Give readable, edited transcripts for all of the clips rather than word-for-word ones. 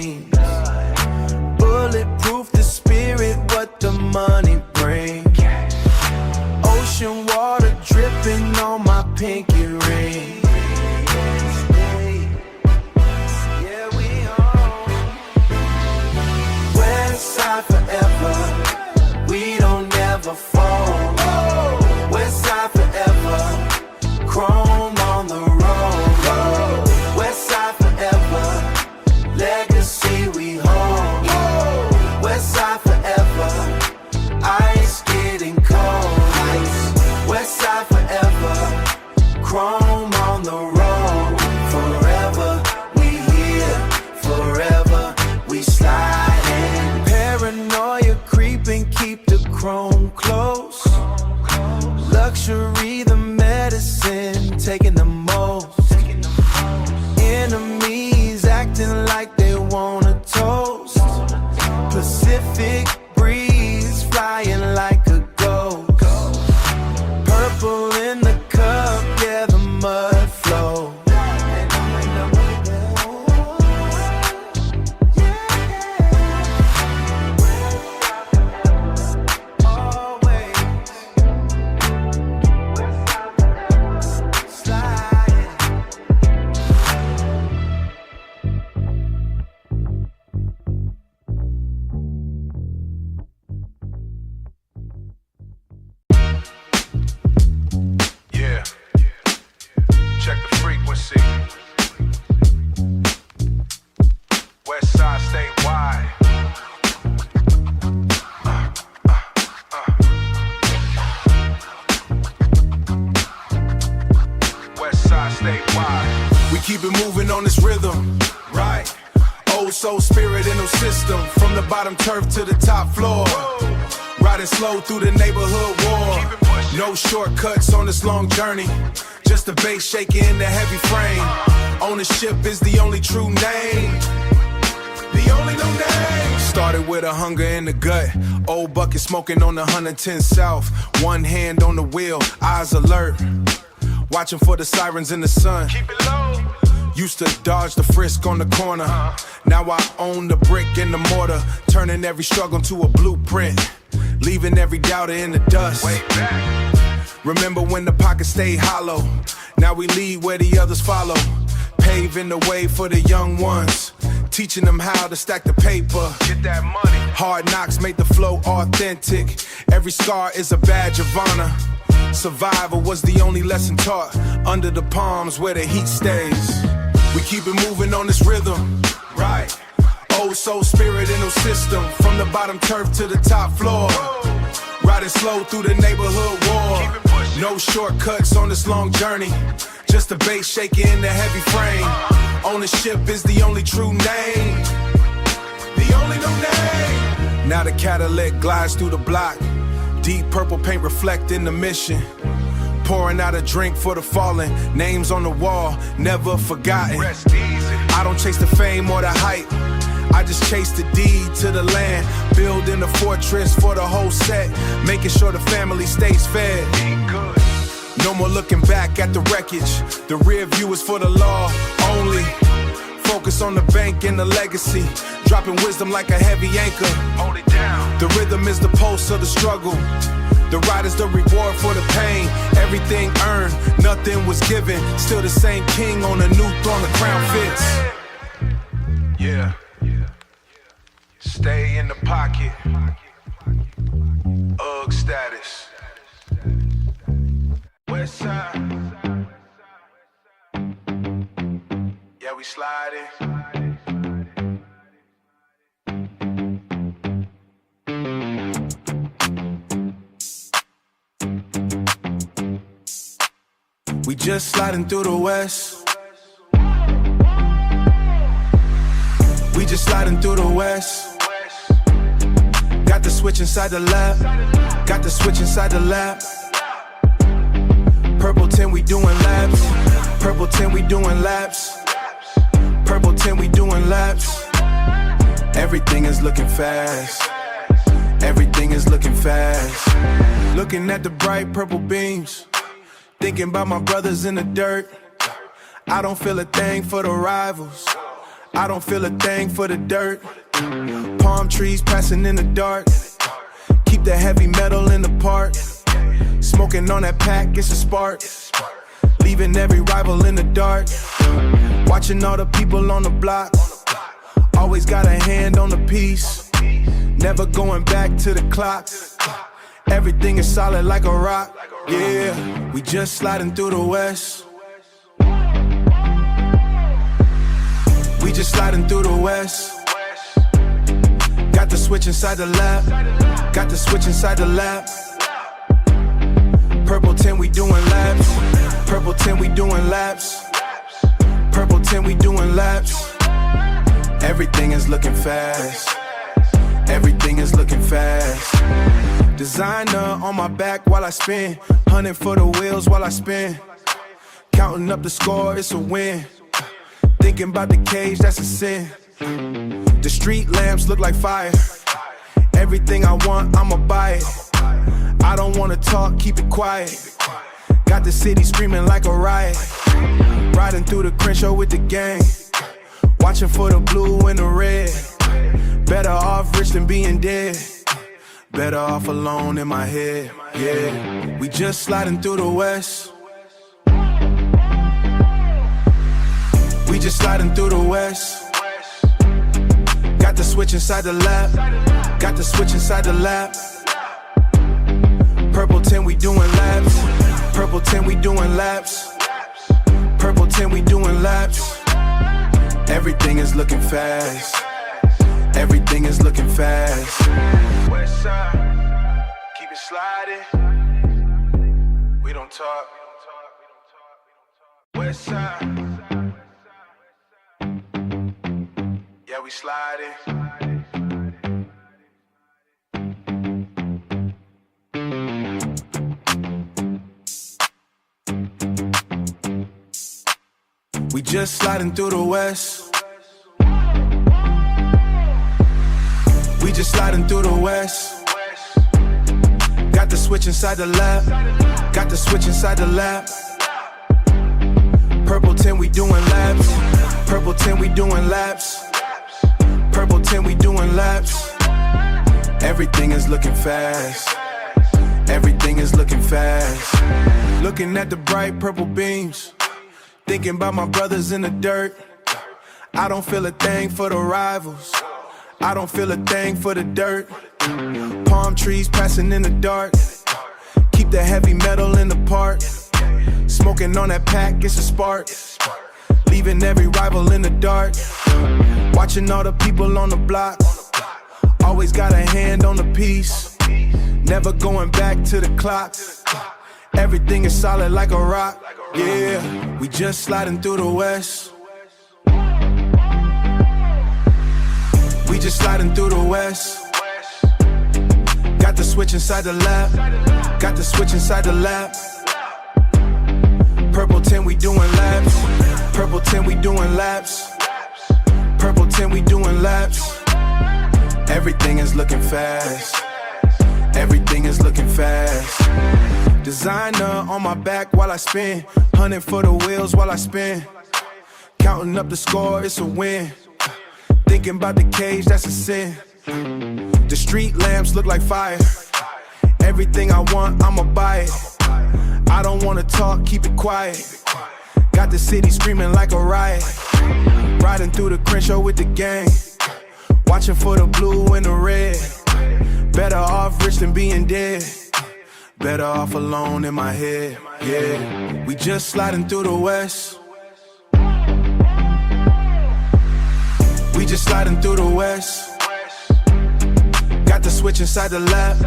dreams. Bulletproof the spirit, what the money brings. Ocean water dripping on my pinky ring. Yeah, we home. West side forever, we don't ever fall. West side forever, chrome on the road. West side forever, legacy we hold. West side forever, ice getting cold. West side forever, chrome on the road. Forever we here, forever we sliding. Paranoia creeping, keep the chrome close. Luxury the medicine, taking the most. Enemies acting like they wanna toast. Pacific breeze flying like a ghost. Purple in the cup, yeah, the mud flows. Keep it moving on this rhythm, right? Old soul spirit in no system. From the bottom turf to the top floor. Riding slow through the neighborhood war. No shortcuts on this long journey. Just the bass shaking in the heavy frame. Ownership is the only true name. The only new name. Started with a hunger in the gut. Old bucket smoking on the 110 South. One hand on the wheel, eyes alert. Watching for the sirens in the sun. Keep it low. Used to dodge the frisk on the corner. Now I own the brick and the mortar. Turning every struggle to a blueprint. Leaving every doubter in the dust. Way back. Remember when the pocket stayed hollow. Now we lead where the others follow. Paving the way for the young ones. Teaching them how to stack the paper. Get that money. Hard knocks make the flow authentic. Every scar is a badge of honor. Survival was the only lesson taught. Under the palms where the heat stays. We keep it moving on this rhythm, right? Old soul spirit in no system. From the bottom turf to the top floor. Riding slow through the neighborhood war. No shortcuts on this long journey. Just the bass shaking in the heavy frame. Ownership is the only true name. The only new name. Now the Cadillac glides through the block. Deep purple paint reflecting the mission. Pouring out a drink for the fallen. Names on the wall, never forgotten. Rest easy. I don't chase the fame or the hype. I just chase the deed to the land. Building a fortress for the whole set. Making sure the family stays fed. No more looking back at the wreckage. The rear view is for the law only. Focus on the bank and the legacy. Dropping wisdom like a heavy anchor. Hold it down. The rhythm is the pulse of the struggle. The ride is the reward for the pain. Everything earned, nothing was given. Still the same king on a new throne, the crown fits. Yeah. Stay in the pocket. Ugg status. West side. Yeah, we sliding. We just sliding through the west. We just sliding through the west. Got the switch inside the lab. Got the switch inside the lab. Purple 10, we doing laps. Purple 10, we doing laps. Purple 10, we doing laps. Everything is looking fast. Everything is looking fast. Looking at the bright purple beams. Thinking about my brothers in the dirt. I don't feel a thing for the rivals. I don't feel a thing for the dirt. Palm trees passing in the dark. Keep the heavy metal in the park. Smoking on that pack, it's a spark. Leaving every rival in the dark. Watching all the people on the block. Always got a hand on the piece. Never going back to the clock. Everything is solid like a rock. Yeah, we just sliding through the west. We just sliding through the west. Got the switch inside the lab. Got the switch inside the lab. Purple 10, we doing laps. Purple 10, we doing laps. Purple 10, we doing laps. Everything is looking fast. Everything is looking fast. Designer on my back while I spin. Hunting for the wheels while I spin. Counting up the score, it's a win. Thinking about the cage, that's a sin. The street lamps look like fire. Everything I want, I'ma buy it. I don't wanna talk, keep it quiet. Got the city screaming like a riot. Riding through the Crenshaw with the gang. Watching for the blue and the red. Better off rich than being dead. Better off alone in my head. Yeah, we just sliding through the west. We just sliding through the west. Got the switch inside the lab. Got the switch inside the lab. Purple 10, we doing laps. Purple 10, we doing laps. Purple 10, we doing laps. Everything is looking fast. Everything is looking fast. West side, keep it sliding. We don't talk. West side, yeah, we sliding. We just sliding through the west. We just sliding through the west. Got the switch inside the lab. Got the switch inside the lab. Purple 10, we doing laps. Purple 10, we doing laps. Purple 10, we doing laps. Everything is looking fast. Everything is looking fast. Looking at the bright purple beams. Thinking about my brothers in the dirt. I don't feel a thing for the rivals. I don't feel a thing for the dirt. Palm trees passing in the dark. Keep the heavy metal in the park. Smoking on that pack, it's a spark. Leaving every rival in the dark. Watching all the people on the block. Always got a hand on the piece. Never going back to the clock. Everything is solid like a rock. Yeah, we just sliding through the west. We just sliding through the west. Got the switch inside the lab. Got the switch inside the lab. Purple 10, we doing laps. Purple 10, we doing laps. Purple 10, we doing laps. Everything is looking fast. Everything is looking fast. Designer on my back while I spin. Hunting for the wheels while I spin. Counting up the score, it's a win. Thinking about the cage, that's a sin. The street lamps look like fire. Everything I want, I'ma buy it. I don't wanna talk, keep it quiet. Got the city screaming like a riot. Riding through the Crenshaw with the gang. Watching for the blue and the red. Better off rich than being dead. Better off alone in my head. Yeah, we just sliding through the west. We just sliding through the west. Got the switch inside the lab.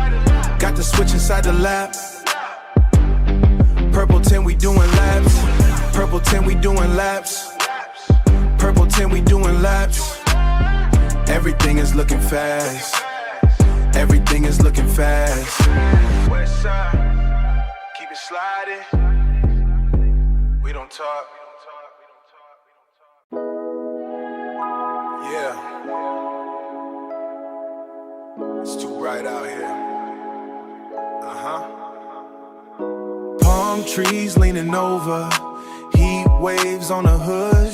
Got the switch inside the lab. Purple 10, we doing laps. Purple 10, we doing laps. Purple 10, we doing laps. Everything is looking fast. Everything is looking fast. West side, keep it sliding. We don't talk. Yeah. It's too bright out here. Palm trees leaning over. Heat waves on the hood.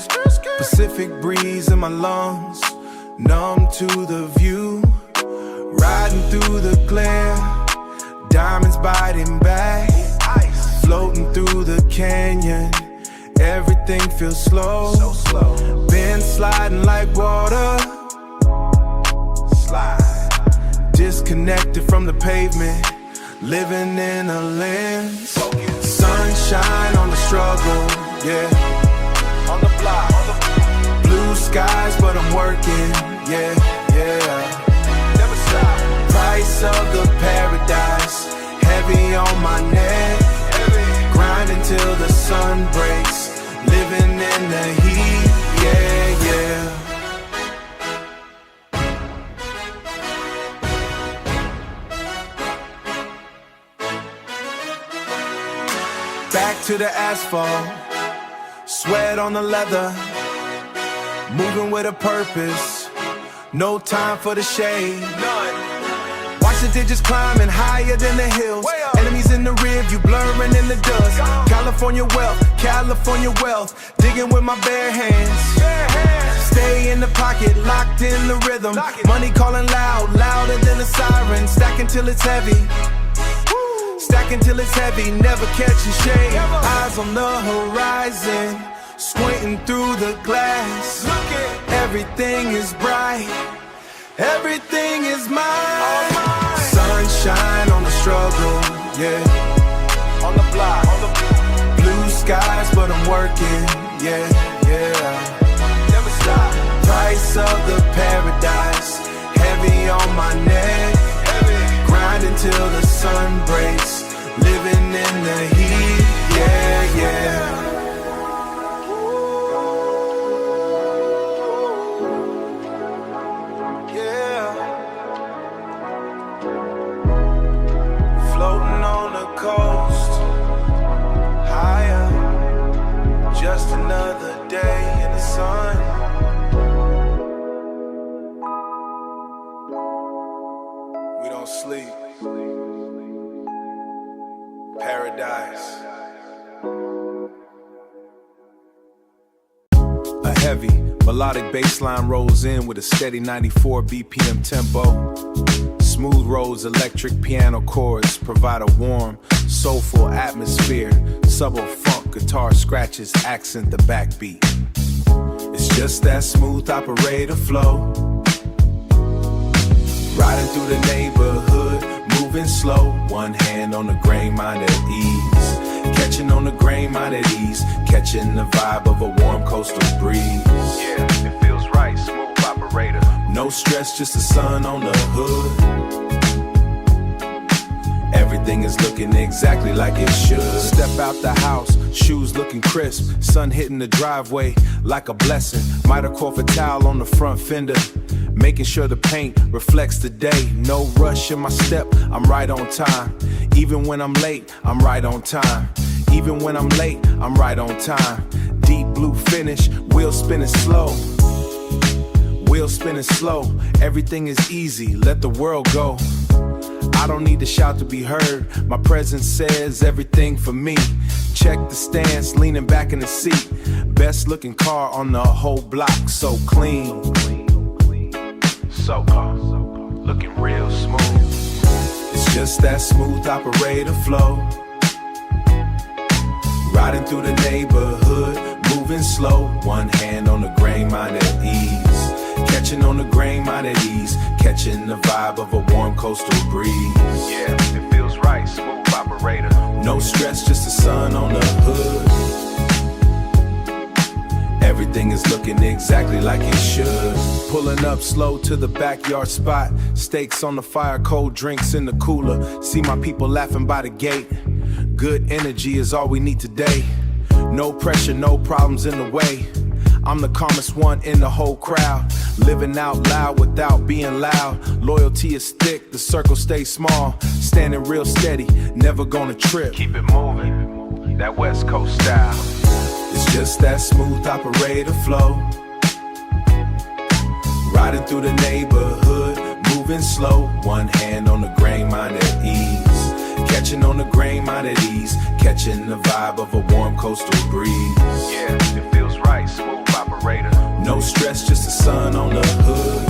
Pacific breeze in my lungs, numb to the view. Riding through the glare, diamonds biting back. Floating through the canyon, everything feels slow. Been sliding like water. Disconnected from the pavement, living in a lens. Sunshine on the struggle, yeah. On the block, blue skies, but I'm working, yeah, yeah. Never stop. Price of the paradise, heavy on my neck. Grinding till the sun breaks, living in the heat, yeah, yeah. Back to the asphalt, sweat on the leather, moving with a purpose, no time for the shade. None. Watch the digits climbing higher than the hills. Enemies in the rear view, blurring in the dust. California wealth, digging with my bare hands. Stay in the pocket, locked in the rhythm. Money calling loud, louder than a siren. Stacking till it's heavy. Stacking till it's heavy, never catching shade. Eyes on the horizon, squinting through the glass. Everything is bright, everything is mine. Sunshine on the struggle, yeah. On the block, blue skies, but I'm working, yeah, yeah. Never stop. Price of the paradise, heavy on my neck. Grinding till the sun breaks, living in the heat, yeah, yeah. Yeah. Floating on the coast, higher. Just another day in the sun. We don't sleep. Paradise. A heavy melodic bass line rolls in with a steady 94 BPM tempo. Smooth roads, electric piano chords provide a warm, soulful atmosphere. Subtle funk guitar scratches accent the backbeat. It's just that smooth operator flow. Riding through the neighborhood, moving slow. One hand on the grain, mind at ease. Catching on the grain, mind at ease. Catching the vibe of a warm coastal breeze. Yeah, it feels right, smooth operator. No stress, just the sun on the hood. Everything is looking exactly like it should. Step out the house, shoes looking crisp. Sun hitting the driveway like a blessing. Might have caught a towel on the front fender, making sure the paint reflects the day. No rush in my step, I'm right on time. Even when I'm late, I'm right on time. Even when I'm late, I'm right on time. Deep blue finish, wheels spinning slow. Wheels spinning slow, everything is easy, let the world go. I don't need to shout to be heard, my presence says everything for me. Check the stance, leaning back in the seat. Best looking car on the whole block, so clean. So calm, looking real smooth. It's just that smooth operator flow. Riding through the neighborhood, moving slow. One hand on the grain, mind at ease. Catching on the grain, mind at ease. Catching the vibe of a warm coastal breeze. Yeah, it feels right, smooth operator. No stress, just the sun on the hood. Everything is looking exactly like it should. Pulling up slow to the backyard spot. Steaks on the fire, cold drinks in the cooler. See my people laughing by the gate. Good energy is all we need today. No pressure, no problems in the way. I'm the calmest one in the whole crowd. Living out loud without being loud. Loyalty is thick, the circle stays small. Standing real steady, never gonna trip. Keep it moving, that West Coast style. It's just that smooth operator flow. Riding through the neighborhood, moving slow. One hand on the grain, mind at ease. Catching on the grain, mind at ease. Catching the vibe of a warm coastal breeze. Yeah, it feels right, smooth operator. operator. No stress, just the sun on the hood.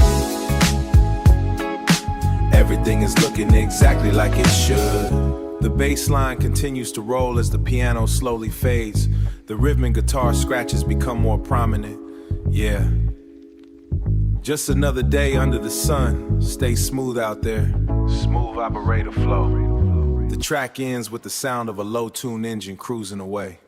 Everything is looking exactly like it should. The bass line continues to roll as the piano slowly fades. The rhythm and guitar scratches become more prominent. Yeah. Just another day under the sun. Stay smooth out there. Smooth operator flow. The track ends with the sound of a low-tune engine cruising away.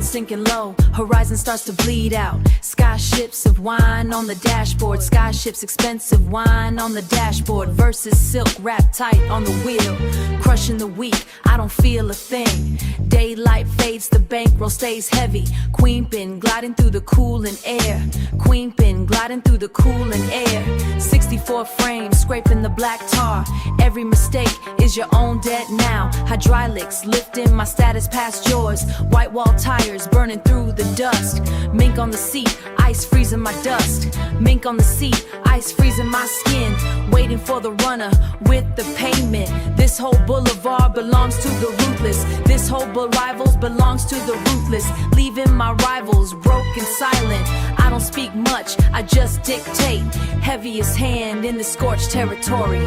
Sinking low, horizon starts to bleed out. Skyships of wine on the dashboard. Skyships expensive wine on the dashboard. Versus silk wrapped tight on the wheel. Crushing the weak, I don't feel a thing. Daylight fades, the bankroll stays heavy. Queen pin gliding through the cooling air. Queen pin gliding through the cooling air. 64 frames scraping the black tar. Every mistake is your own debt now. Hydraulics lifting my status past yours. White wall tires burning through the dust. Mink on the seat, ice freezing my dust. Mink on the seat, ice freezing my skin. Waiting for the runner with the payment. This whole boulevard belongs to the ruthless. This whole rivals belongs to the ruthless. Leaving my rivals broken silent. I don't speak much, I just dictate. Heaviest hand in the scorched territory.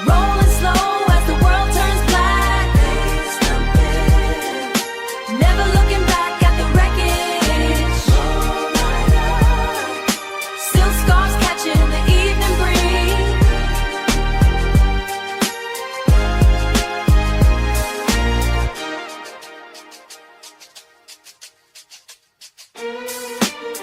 Rolling slow as the world turns black. Never looking back at the wreckage. Silk scarves catching the evening breeze.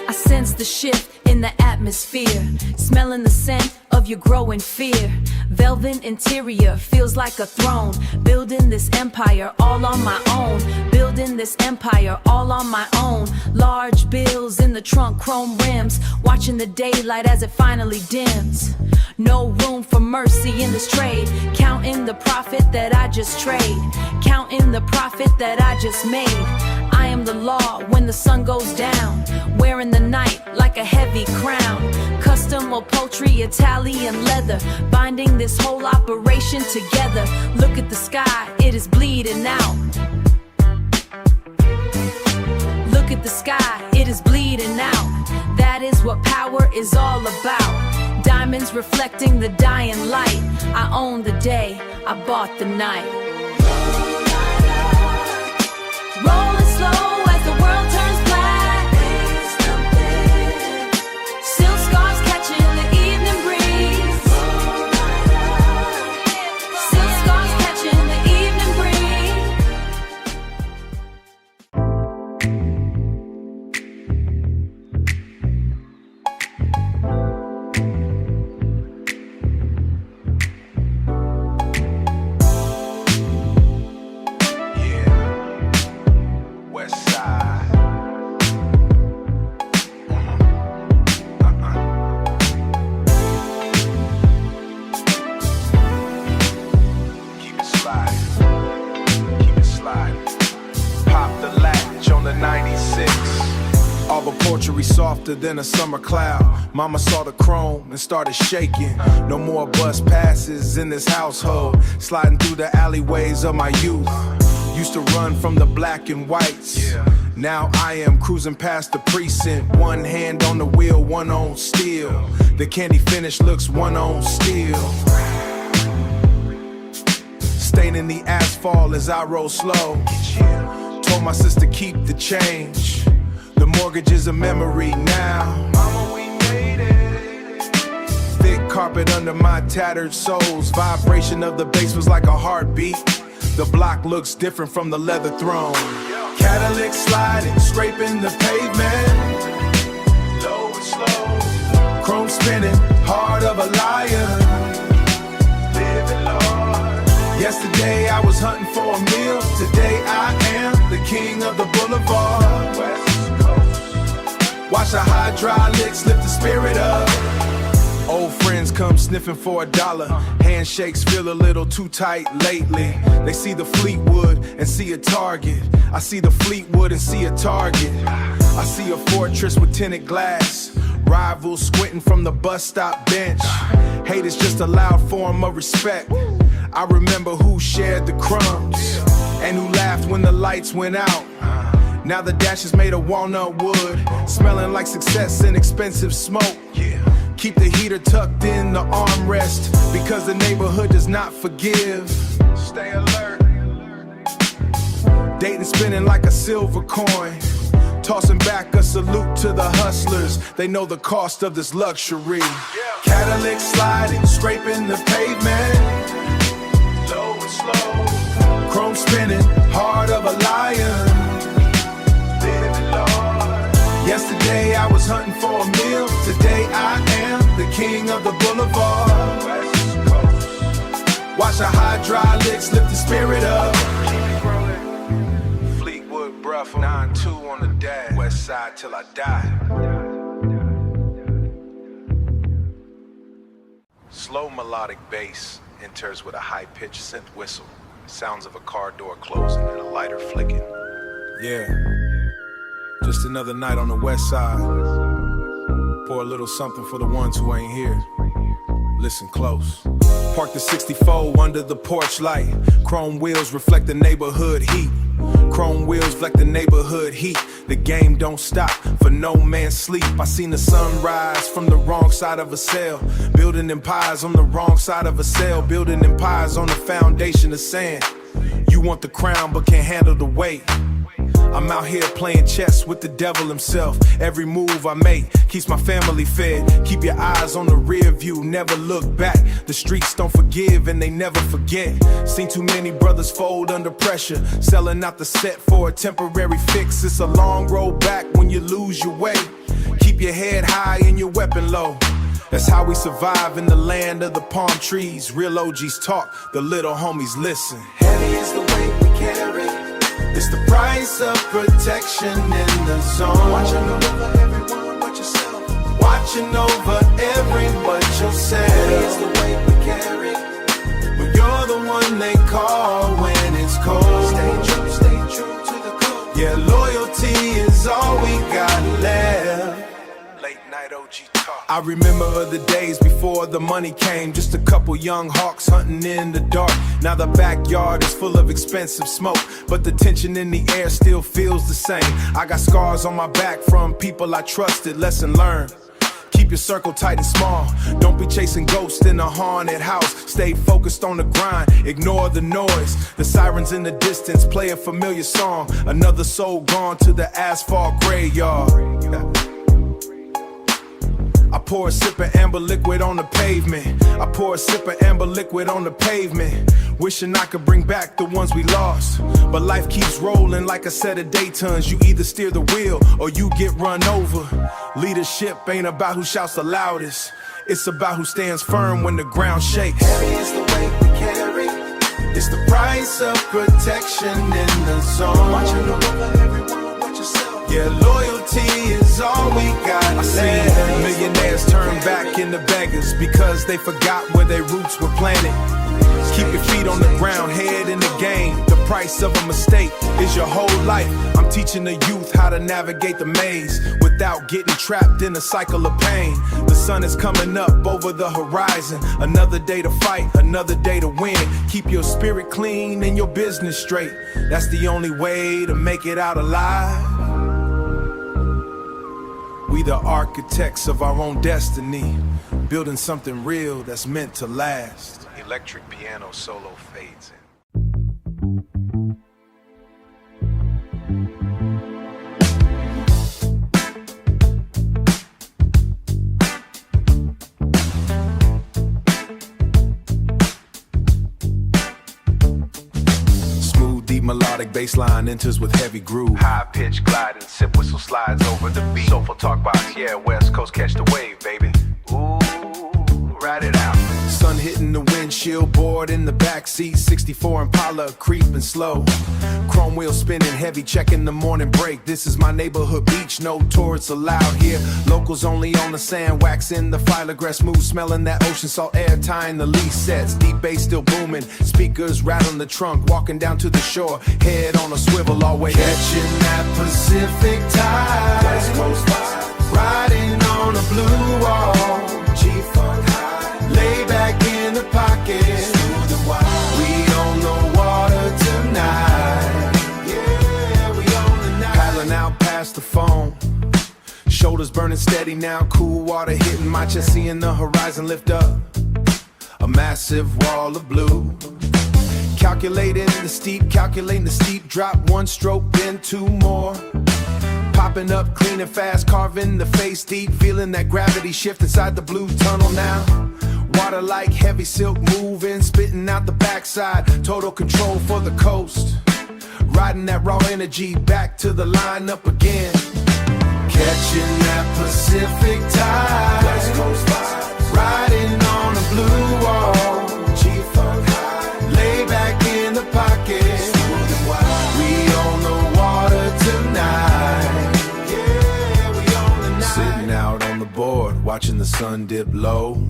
I sense the shift in the atmosphere, smelling the scent of your growing fear. Velvet interior feels like a throne. Building this empire all on my own. Building this empire all on my own. Large bills in the trunk, chrome rims. Watching the daylight as it finally dims. No room for mercy in this trade. Counting the profit that I just trade. Counting the profit that I just made. I am the law when the sun goes down. Wearing the night like a heavy crown. Custom upholstery, Italian leather. Binding this whole operation together. Look at the sky, it is bleeding out. Look at the sky, it is bleeding out. That is what power is all about. Diamonds reflecting the dying light. I own the day, I bought the night. Rolling slow as the world turns black. Silk scarves catching the evening breeze. Silk scarves catching the evening Softer than a summer cloud. Mama saw the chrome and started shaking. No more bus passes in this household. Sliding through the alleyways of my youth. Used to run from the black and whites. Now I am cruising past the precinct. One hand on the wheel, one on steel. The candy finish looks one on steel. Staining the asphalt as I roll slow. Told my sister keep the change. The mortgage is a memory now. Mama, we made it. Thick carpet under my tattered soles. Vibration of the bass was like a heartbeat. The block looks different from the leather throne. Catalytic sliding, scraping the pavement. Low and slow. Chrome spinning, heart of a liar. Living large. Yesterday I was hunting for a meal. Today I am the king of the Boulevard. West. Watch the hydraulics lift the spirit up. Old friends come sniffing for $1. Handshakes feel a little too tight lately. They see the Fleetwood and see a Target. I see the Fleetwood and see a Target. I see a fortress with tinted glass. Rivals squinting from the bus stop bench. Hate is just a loud form of respect. I remember who shared the crumbs and who laughed when the lights went out. Now the dash is made of walnut wood, smelling like success and expensive smoke. Keep the heater tucked in the armrest, because the neighborhood does not forgive. Stay alert. Dating spinning like a silver coin, tossing back a salute to the hustlers. They know the cost of this luxury. Cadillac sliding, scraping the pavement. Low and slow, chrome spinning, heart of a lion. Living large. Yesterday I was hunting for a meal. Today I am the king of the Boulevard. West Coast. Watch the hydraulics lift the spirit up. Fleetwood bruh from 9-2 on the dash. West side till I die. Slow melodic bass enters with a high-pitched synth whistle. Sounds of a car door closing and a lighter flicking. Yeah, just another night on the west side. Pour a little something for the ones who ain't here. Listen close. Park the 64 under the porch light. Chrome wheels reflect the neighborhood heat. Chrome wheels reflect the neighborhood heat. The game don't stop for no man's sleep. I seen the sun rise from the wrong side of a sail. Building empires on the wrong side of a sail. Building empires on the foundation of sand. You want the crown but can't handle the weight. I'm out here playing chess with the devil himself. Every move I make keeps my family fed. Keep your eyes on the rear view, never look back. The streets don't forgive and they never forget. Seen too many brothers fold under pressure, selling out the set for a temporary fix. It's a long road back when you lose your way. Keep your head high and your weapon low. That's how we survive in the land of the palm trees. Real OGs talk, the little homies listen. Heavy is the weight we carry. It's the price of protection in the zone. Watching over everyone but yourself. Watching over everyone but yourself. It's the weight we carry. But you're the one they call when it's cold. Stay true to the code. Yeah, loyalty is all we got left. Late night OG talk. I remember the days before the money came. Just a couple young hawks hunting in the dark. Now the backyard is full of expensive smoke, but the tension in the air still feels the same. I got scars on my back from people I trusted. Lesson learned. Keep your circle tight and small. Don't be chasing ghosts in a haunted house. Stay focused on the grind, ignore the noise. The sirens in the distance play a familiar song. Another soul gone to the asphalt graveyard. I pour a sip of amber liquid on the pavement. I pour a sip of amber liquid on the pavement. Wishing I could bring back the ones we lost. But life keeps rolling like a set of Daytons. You either steer the wheel or you get run over. Leadership ain't about who shouts the loudest. It's about who stands firm when the ground shakes. Heavy is the weight we carry. It's the price of protection in the zone. Watching over everyone but yourself. Yeah, loyalty is all we got. I see millionaires turn back into beggars because they forgot where their roots were planted. Keep your feet on the ground, head in the game. The price of a mistake is your whole life. I'm teaching the youth how to navigate the maze without getting trapped in a cycle of pain. The sun is coming up over the horizon. Another day to fight, another day to win. Keep your spirit clean and your business straight. That's the only way to make it out alive. We the architects of our own destiny, building something real that's meant to last. Electric piano solo fades in. Deep melodic bass line enters with heavy groove. High pitch glide and sip whistle slides over the beat. Soulful talk box, yeah, West Coast catch the wave, baby. Ooh, ride it out. Sun hitting the windshield, board in the backseat, 64 Impala creeping slow. Chrome wheel spinning heavy, checking the morning break. This is my neighborhood beach, no tourists allowed here. Locals only on the sand, waxing the fiberglass, smooth smelling that ocean salt air, tying the lease sets. Deep bass still booming, speakers rattling the trunk, walking down to the shore, head on a swivel, always catching that Pacific tide. West Coast vibes, riding on a blue wall. G-Funk high, lay back in the pocket, smooth and wild. We on the water tonight. Yeah, we on the night. Paddling out past the phone, shoulders burning steady now. Cool water hitting my chest, seeing the horizon lift up. A massive wall of blue. Calculating the steep drop. One stroke, then two more. Popping up, clean and fast, carving the face deep. Feeling that gravity shift inside the blue tunnel now. Water like heavy silk moving, spitting out the backside. Total control for the coast. Riding that raw energy back to the line up again. Catching that Pacific tide. West Coast vibes, riding on a blue wall. G-Funk high, lay back in the pocket, smooth and wild. We on the water tonight. Yeah, we on the night. Sitting out on the board, watching the sun dip low.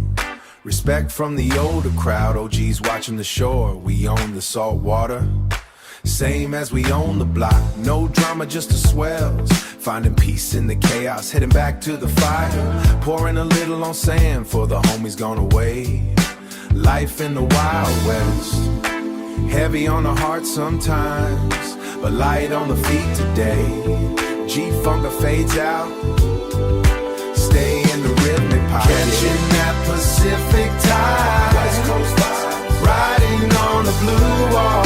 Respect from the older crowd, OGs watching the shore. We own the salt water, same as we own the block. No drama, just the swells. Finding peace in the chaos, heading back to the fire. Pouring a little on sand for the homies gone away. Life in the Wild West, heavy on the heart sometimes, but light on the feet today. G-Funker fades out, stay in the rhythmic pocket. Catching that Pacific tide. West Coast vibes, riding on the blue wall.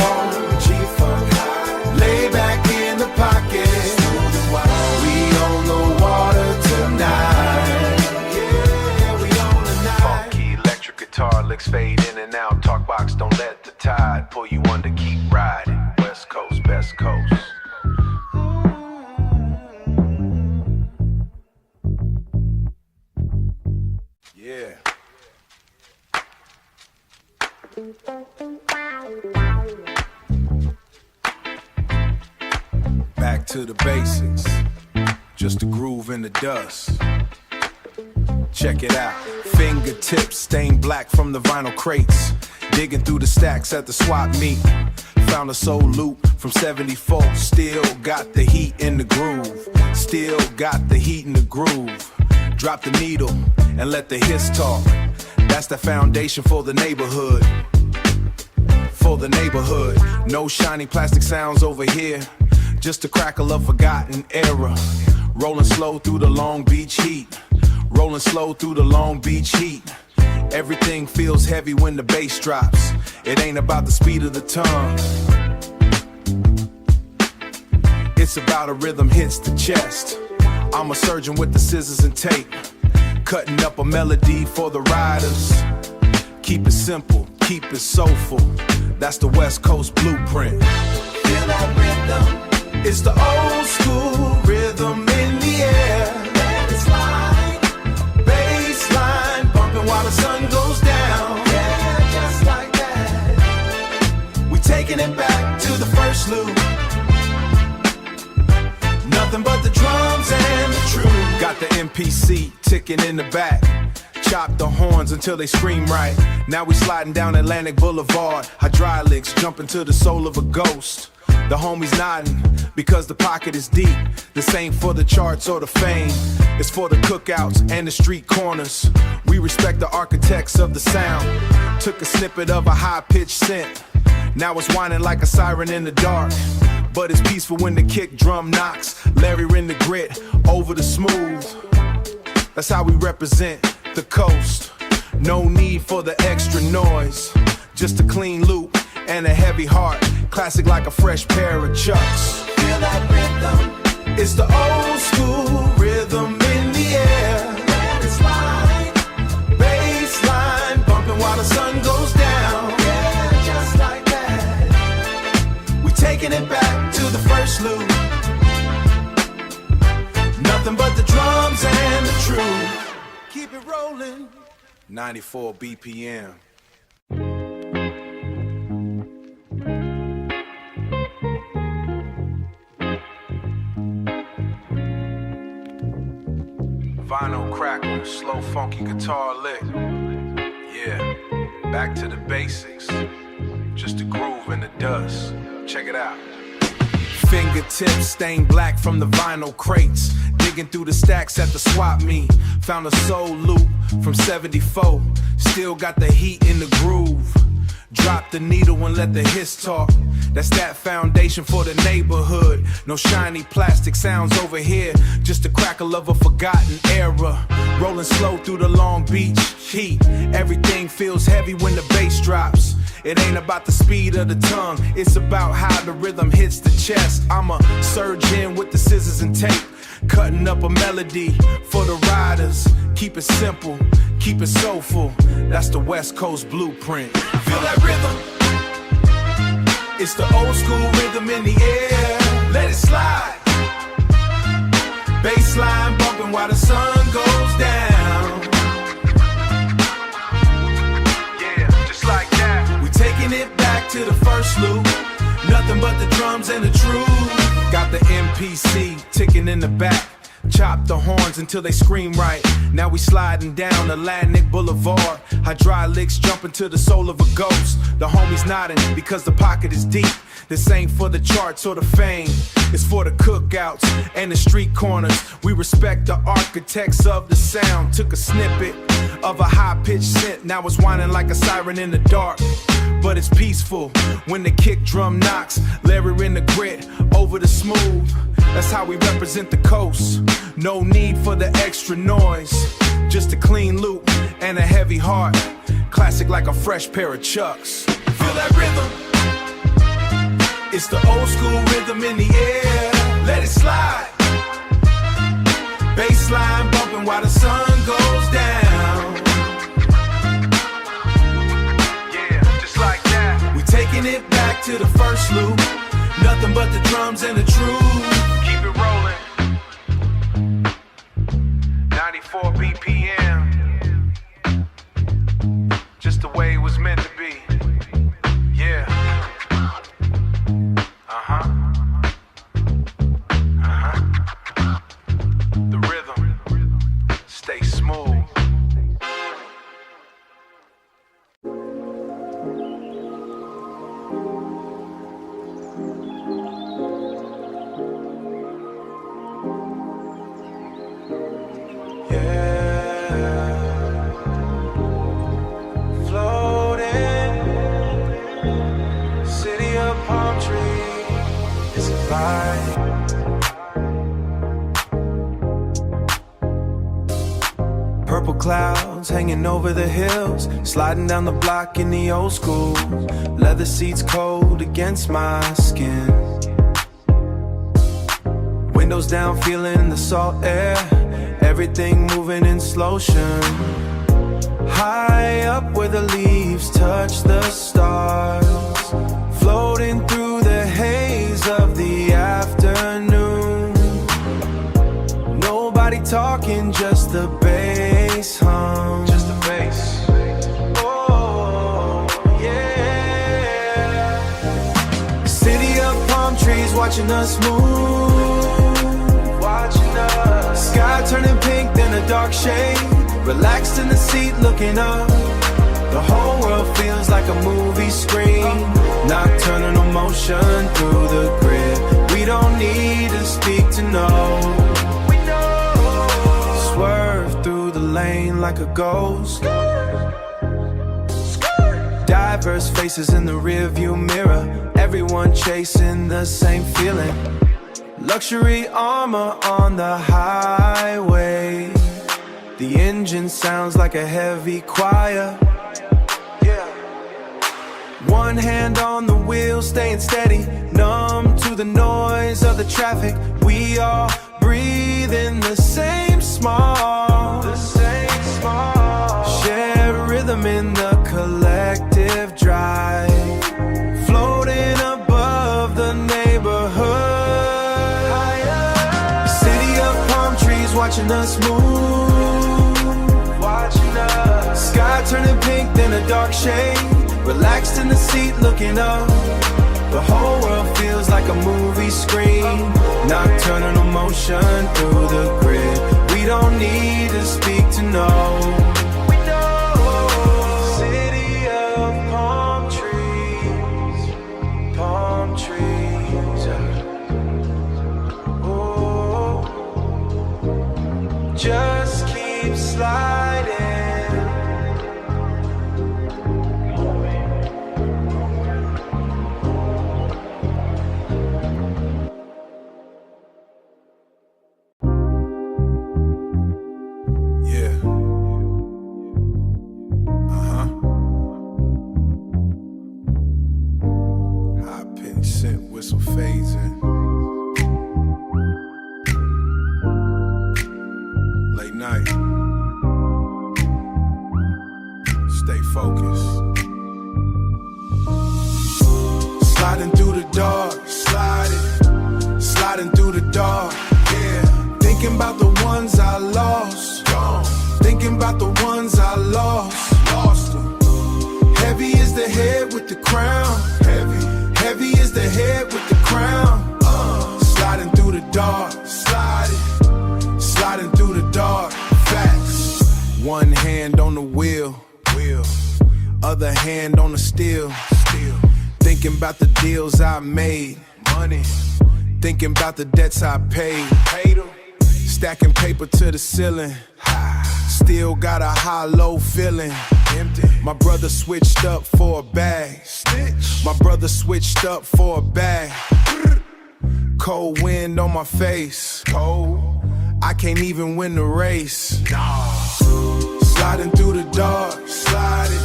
G-Funk high, lay back in the pocket, smooth and wild. We on the water tonight. Yeah, we on the night. Funky electric guitar licks fade in and out. Talk box, don't let the tide pull you under. Keep riding. West Coast, best coast. Yeah. Back to the basics, just a groove in the dust. Check it out. Fingertips stained black from the vinyl crates. Digging through the stacks at the swap meet. Found a soul loop from 74. Still got the heat in the groove. Still got the heat in the groove. Drop the needle and let the hiss talk. That's the foundation for the neighborhood. For the neighborhood. No shiny plastic sounds over here. Just a crackle of forgotten era. Rolling slow through the Long Beach heat. Rolling slow through the Long Beach heat. Everything feels heavy when the bass drops. It ain't about the speed of the tongue. It's about a rhythm hits the chest. I'm a surgeon with the scissors and tape. Cutting up a melody for the riders. Keep it simple, keep it soulful. That's the West Coast blueprint. Feel that rhythm. It's the old school rhythm in the air. Let it slide. Bass line bumping while the sun goes down. Yeah, just like that. We taking it back to the first loop. Nothing but the drums and the truth. Got the MPC ticking in the back. Chop the horns until they scream right. Now we sliding down Atlantic Boulevard. Hydraulics jumping to the soul of a ghost. The homies nodding because the pocket is deep. This ain't for the charts or the fame. It's for the cookouts and the street corners. We respect the architects of the sound. Took a snippet of a high-pitched synth. Now it's whining like a siren in the dark. But it's peaceful when the kick drum knocks. Larry in the grit, over the smooth. That's how we represent the coast. No need for the extra noise. Just a clean loop and a heavy heart. Classic like a fresh pair of Chucks. Feel that rhythm. It's the old school rhythm in the air. Let it slide. Bass line bumping while the sun goes down. Yeah, just like that. We taking it back to the first loop. Nothing but the drums and the truth. Keep it rolling. 94 BPM. Vinyl crackle, slow funky guitar lick. Yeah, back to the basics. Just a groove in the dust. Check it out. Fingertips stained black from the vinyl crates. Digging through the stacks at the swap meet. Found a soul loop from 74. Still got the heat in the groove. Drop the needle and let the hiss talk. That's that foundation for the neighborhood. No shiny plastic sounds over here. Just the crackle of a forgotten era. Rolling slow through the Long Beach heat. Everything feels heavy when the bass drops. It ain't about the speed of the tongue. It's about how the rhythm hits the chest. I'ma surge in with the scissors and tape. Cutting up a melody for the riders. Keep it simple, keep it soulful. That's the West Coast blueprint. Feel that rhythm? It's the old school rhythm in the air. Let it slide. Bassline bumping while the sun goes down. Yeah, just like that. We taking it back to the first loop. Nothing but the drums and the truth. Got the MPC ticking in the back. Chop the horns until they scream right. Now we sliding down Atlantic Boulevard. Hydraulics jumping to the soul of a ghost. The homies nodding because the pocket is deep. This ain't for the charts or the fame. It's for the cookouts and the street corners. We respect the architects of the sound. Took a snippet of a high-pitched synth. Now it's whining like a siren in the dark. But it's peaceful when the kick drum knocks. Larry in the grit over the smooth. That's how we represent the coast. No need for the extra noise. Just a clean loop and a heavy heart. Classic like a fresh pair of Chucks. Feel that rhythm? It's the old school rhythm in the air. Let it slide. Bassline bumping while the sun goes down. Yeah, just like that. We taking it back to the first loop. Nothing but the drums and the truth. Keep it rolling. 94 BPM. Just the way it was meant to be. Yeah. The rhythm, stay smooth. Yeah, floating, city of palm trees, is a vibe. Purple clouds hanging over the hills, sliding down the block in the old school. Leather seats cold against my skin. Windows down, feeling the salt air. Everything moving in slow motion. High up where the leaves touch the stars. Floating through the haze of the afternoon. Nobody talking, just the bass hum. Just the bass. Oh, yeah. City of palm trees watching us move. Watching us. Sky turning pink, then a dark shade. Relaxed in the seat, looking up. The whole world feels like a movie screen. Nocturnal motion through the grid. We don't need to speak to know. Swerve through the lane like a ghost. Diverse faces in the rearview mirror. Everyone chasing the same feeling. Luxury armor on the highway. The engine sounds like a heavy choir. Yeah. One hand on the wheel, staying steady. Numb to the noise of the traffic. We all breathe in the same small. Shared rhythm in the collective drive. Floating above the neighborhood. City of palm trees watching us move. Sky turning pink, then a dark shade. Relaxed in the seat, looking up. The whole world feels like a movie screen. Nocturnal motion through the grid. We don't need to speak to know. We know. City of palm trees, palm trees. Oh, just keep sliding. Whistle phasing. Late night. Stay focused. Sliding through the dark. Sliding through the dark. Yeah. Thinking about the ones I lost. Thinking about the ones I lost them. Heavy is the head with the crown. Heavy is the head with the crown. Sliding through the dark. Sliding through the dark. Facts. One hand on the wheel. Other hand on the steel. Thinking about the deals I made. Money. Thinking about the debts I paid. Stacking paper to the ceiling. Still got a hollow feeling. Empty. My brother switched up for a bag. My brother switched up for a bag. Cold wind on my face. Cold. I can't even win the race. Sliding through the dark. Sliding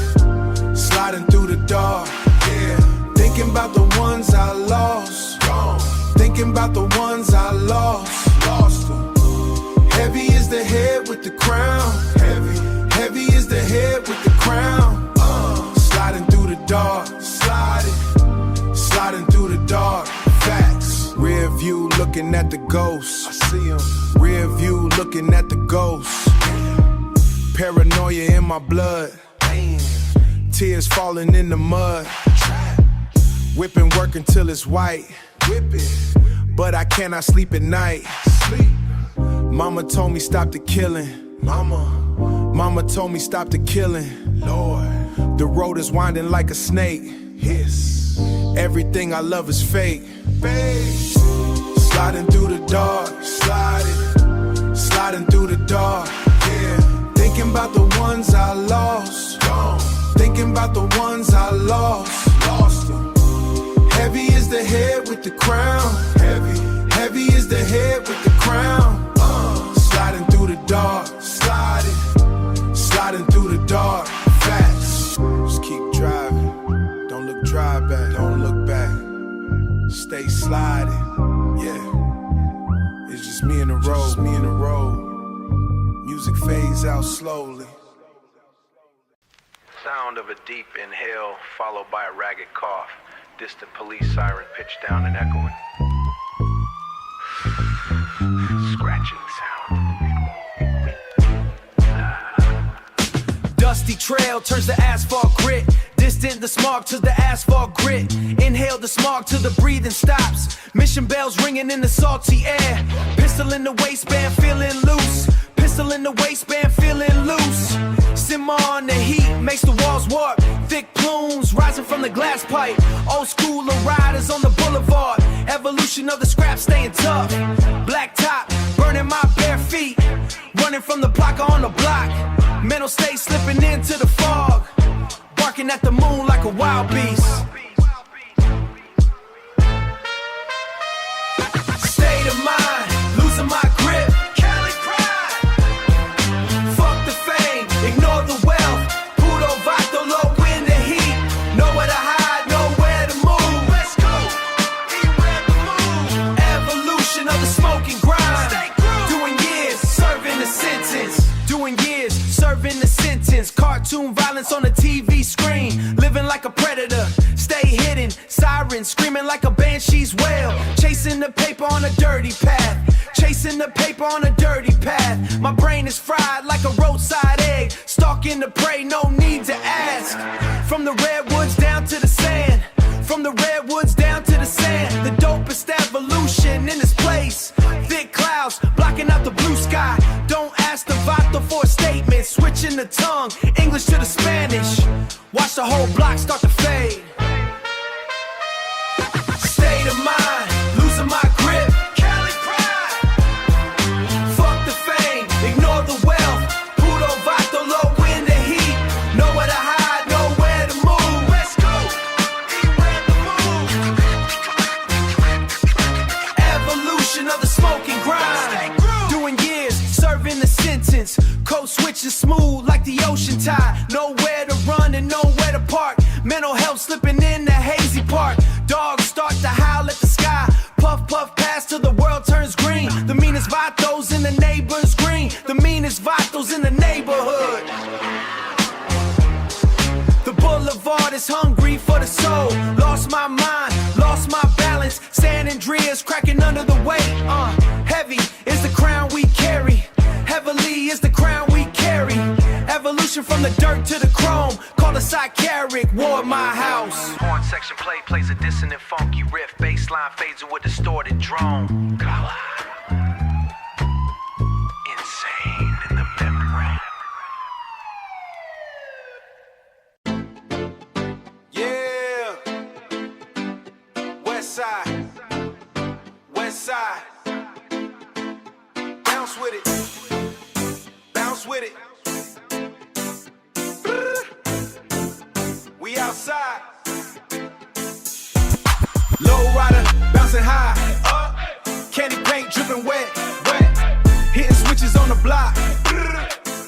through the dark. Yeah. Thinking about the ones I lost. Thinking about the ones I lost them. Heavy is the head with the crown. Heavy is the head with the crown. Sliding through the dark. Sliding through the dark. Facts. Rear view looking at the ghost. I see him. Rear view looking at the ghost. Paranoia in my blood. Tears falling in the mud. Whipping work until it's white. But I cannot sleep at night. Mama told me stop the killing. Mama told me stop the killing. Lord, the road is winding like a snake. Hiss. Everything I love is fake. Sliding through the dark. Sliding through the dark. Yeah. Thinking about the ones I lost. Thinking about the ones I lost them. Heavy is the head with the crown. Heavy is the head with the crown. Sliding through the dark. Sliding through the dark. Facts. Just keep driving. Don't look drive back. Don't look back. Stay sliding. Yeah. It's just me and the road. Music fades out slowly. Sound of a deep inhale followed by a ragged cough. Distant police siren pitched down and echoing. Scratching sound. Dusty trail turns to asphalt grit. Distant the smog to the asphalt grit. Inhale the smog till the breathing stops. Mission bells ringing in the salty air. Pistol in the waistband feeling loose. Pistol in the waistband feeling loose. Simmer on the heat makes the walls warp. Thick plumes rising from the glass pipe. Old school riders on the boulevard. Evolution of the scrap staying tough. Black top burning my bare feet. Running from the blocker on the block. Mental state slipping into the fog. Barking at the moon like a wild beast. State of mind, losing my grip. Cali pride. Fuck the fame, ignore the wealth. Puro vato low in the heat. Nowhere to hide, nowhere to move. West Coast, anywhere to move. Evolution of the smoking grind. Doing years, serving the sentence. Doing years, serving the sentence. Cartoon violence on the TV screen. Living like a predator, stay hidden. Sirens screaming like a banshee's wail. Chasing the paper on a dirty path. Chasing the paper on a dirty path. My brain is fried like a roadside egg. Stalking the prey, no need to ask. From the redwoods down to the sand. From the redwoods down to the sand. The dopest evolution in this place. Thick clouds blocking out the blue sky. Don't ask the vato for a statement. Switching the tongue, English to the Spanish. Watch the whole block start to fade. State of mind, losing my grip. Cali pride. Fuck the fame, ignore the wealth. Puro vato low in the heat. Nowhere to hide, nowhere to move. West Coast, anywhere to move. Evolution of the smoking grind. Doing years, serving the sentence. Code switching smooth like the ocean tide. Nowhere to run and nowhere to park. Mental health slipping in the hazy part. Dogs start to howl at the sky. Puff, puff, pass till the world turns green. The meanest vatos in the neighbor's green. The meanest vatos in the neighborhood. The boulevard is hungry for the soul. Lost my mind, lost my balance. San Andreas cracking under the weight. Heavy is the crown we carry. Heavily is the crown we carry. Evolution from the dirt to the chrome. Call a psychiatric war my house. Horn section plays a dissonant funky riff. Bassline fades with a distorted drone. Kala. Insane in the membrane. Yeah. West side. West side. Bounce with it. Bounce with it. We outside. Lowrider, bouncing high. Candy paint dripping wet. Hitting switches on the block.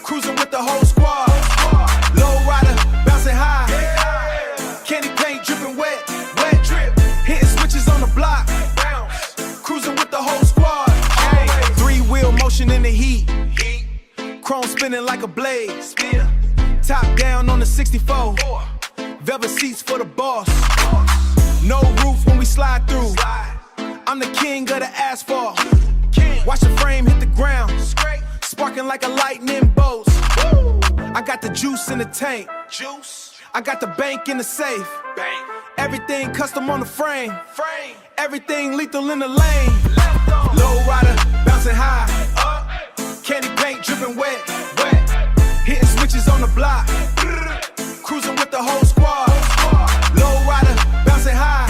Cruising with the whole squad. Lowrider, bouncing high. Candy paint dripping wet. Hitting switches on the block. Cruising with the whole squad. Three-wheel motion in the heat. Chrome spinning like a blade. Top down on the 64. Velvet seats for the boss. No roof when we slide through. I'm the king of the asphalt. Watch the frame hit the ground. Sparking like a lightning bolt. I got the juice in the tank. I got the bank in the safe. Everything custom on the frame. Everything lethal in the lane. Lowrider, bouncing high. Candy paint dripping wet. Hitting switches on the block. Cruising with the whole squad. Lowrider, bouncing high.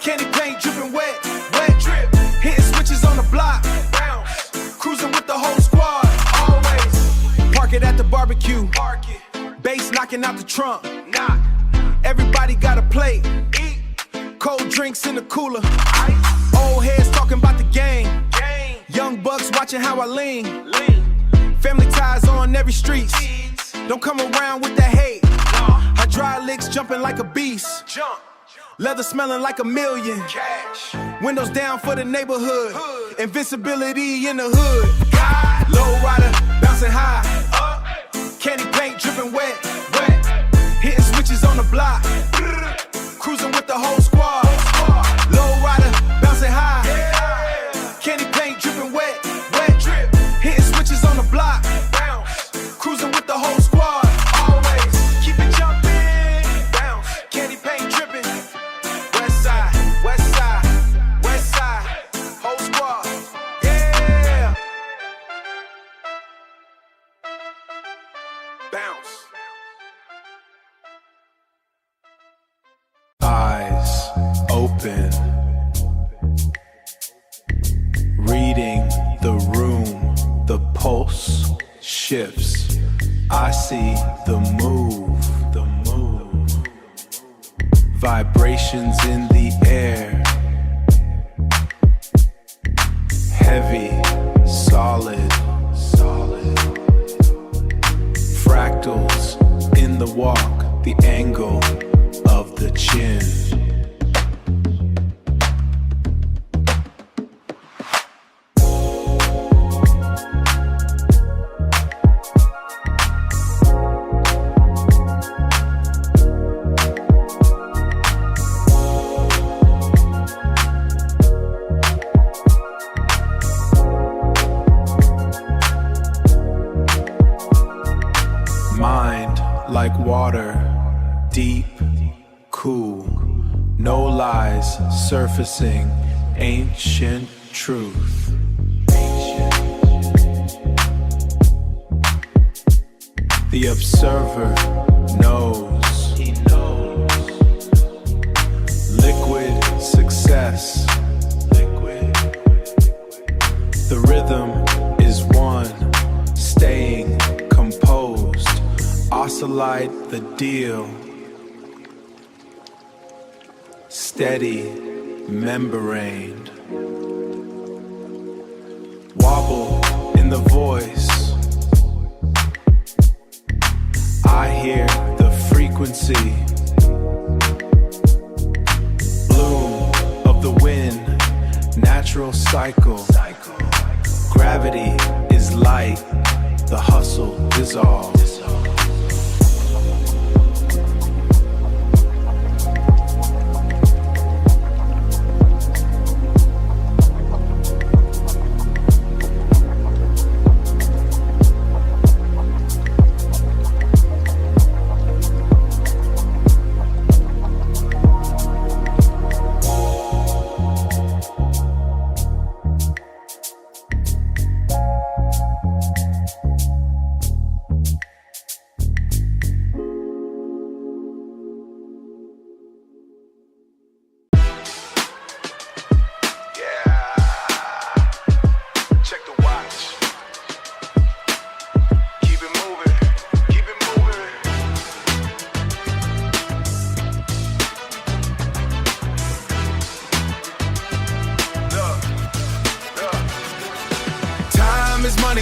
Candy paint dripping wet. Hitting switches on the block. Cruising with the whole squad. Always. Park it at the barbecue. Bass knocking out the trunk. Everybody got a plate. Cold drinks in the cooler. Old heads talking about the game. Young bucks watching how I lean. Family ties on every street. Don't come around with that hate. Hydraulics jumping like a beast. Leather smelling like a million. Windows down for the neighborhood. Invincibility in the hood. Lowrider, bouncing high. Candy paint dripping wet. Hitting switches on the block. Cruising with the whole squad. Lowrider, bouncing high. Candy paint dripping wet. Hitting switches on the block. Cruising with the whole squad. Always keep it jumping. Bounce. Candy paint dripping. West side, west side, west side. Whole squad. Yeah. Bounce. Eyes open. Reading the room. The pulse shifts. I see the move. Vibrations in the air. Heavy, solid. Fractals in the walk. The angle of the chin. Mind like water, deep, cool, no lies surfacing, ancient truth. The observer knows. He knows. Liquid success. Liquid. The rhythm is one. Staying composed. Oscillate the deal. Steady membrane. Wobble in the voice. I hear the frequency. Bloom of the wind. Natural cycle. Gravity is light. The hustle dissolves.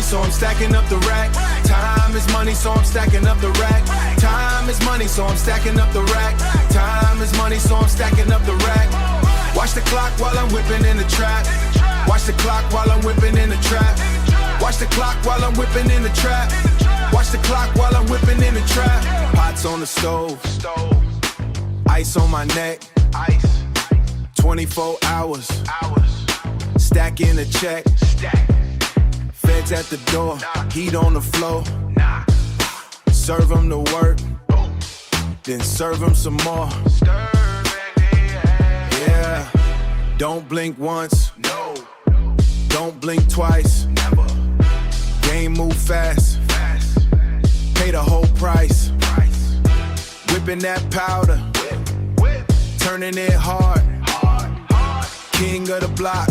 So I'm stacking up the rack. Time is money, so I'm stacking up the rack. Time is money, so I'm stacking up the rack. Time is money, so I'm stacking up the rack. Watch the clock while I'm whipping in the trap. Watch the clock while I'm whipping in the trap. Watch the clock while I'm whipping in the trap. Watch the clock while I'm whipping in the trap. Pots on the stove. Ice on my neck. 24 hours. Stacking a check. Feds at the door, heat on the floor. Serve them the work, then serve them some more. Yeah, don't blink once, don't blink twice. Game move fast, pay the whole price. Whipping that powder, turning it hard. King of the block.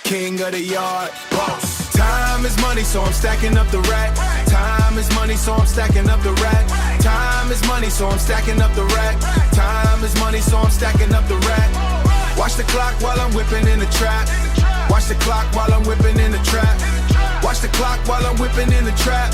King of the yard, boss. Time is money, so I'm stacking up the rack. Time is money, so I'm stacking up the rack. Time is money, so I'm stacking up the rack. Time is money, so I'm stacking up the rack. Watch the clock while I'm whipping in the trap. Watch the clock while I'm whipping in the trap. Watch the clock while I'm whipping in the trap.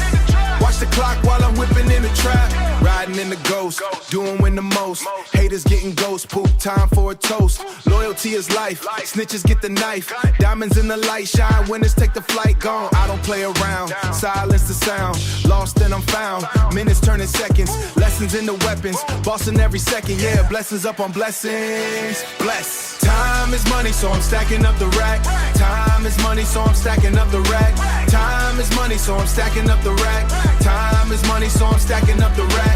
Watch the clock while I'm whipping in the trap. Riding in the ghost, doing when the most. Haters getting ghost poop, time for a toast. Loyalty is life, snitches get the knife. Diamonds in the light shine, winners take the flight. Gone, I don't play around, silence the sound. Lost and I'm found, minutes turning seconds. Lessons in the weapons, bossing every second. Yeah, blessings up on blessings, bless. Time is money, so I'm stacking up the rack. Time is money, so I'm stacking up the rack. Time is money, so I'm stacking up the rack. Time is money, so I'm stacking up the rack.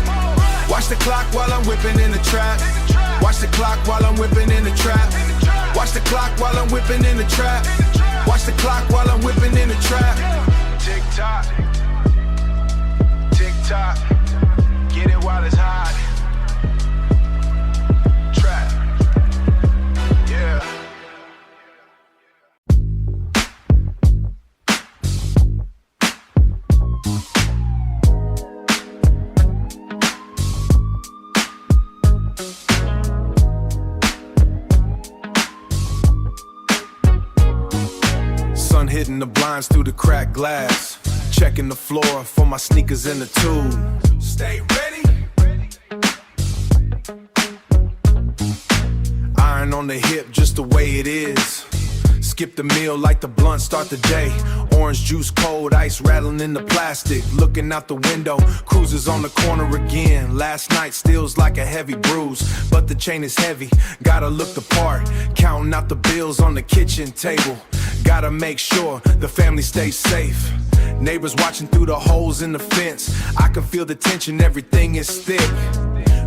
Watch the clock while I'm whipping in the trap. Watch the clock while I'm whipping in the trap. Watch the clock while I'm whipping in the trap. Watch the clock while I'm whipping in the trap. Tick tock, tick tock. Get it while it's hot. Trap, yeah. Sun hitting the blinds through the cracked glass. Checking the floor for my sneakers in the tube. Stay ready. Iron on the hip just the way it is. Skip the meal like the blunt start the day. Orange juice cold, ice rattling in the plastic. Looking out the window, cruisers on the corner again. Last night steals like a heavy bruise, but the chain is heavy, gotta look the part. Counting out the bills on the kitchen table. Gotta make sure the family stays safe. Neighbors watching through the holes in the fence. I can feel the tension, everything is thick.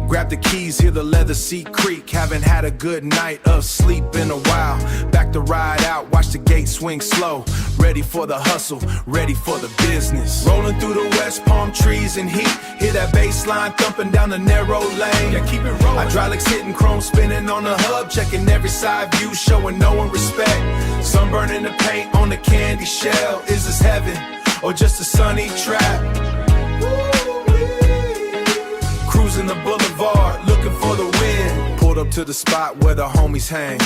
Grab the keys, hear the leather seat creak. Haven't had a good night of sleep in a while. Back to ride out, watch the gate feet swing slow. Ready for the hustle, ready for the business. Rolling through the west, palm trees and heat. Hear that bass line thumping down the narrow lane. Yeah, keep it rolling. Hydraulics hitting, chrome spinning on the hub. Checking every side view, showing no one respect. Sunburn in the paint on the candy shell. Is this heaven or just a sunny trap? Cruising the boulevard, looking for the wind. Pulled up to the spot where the homies hang.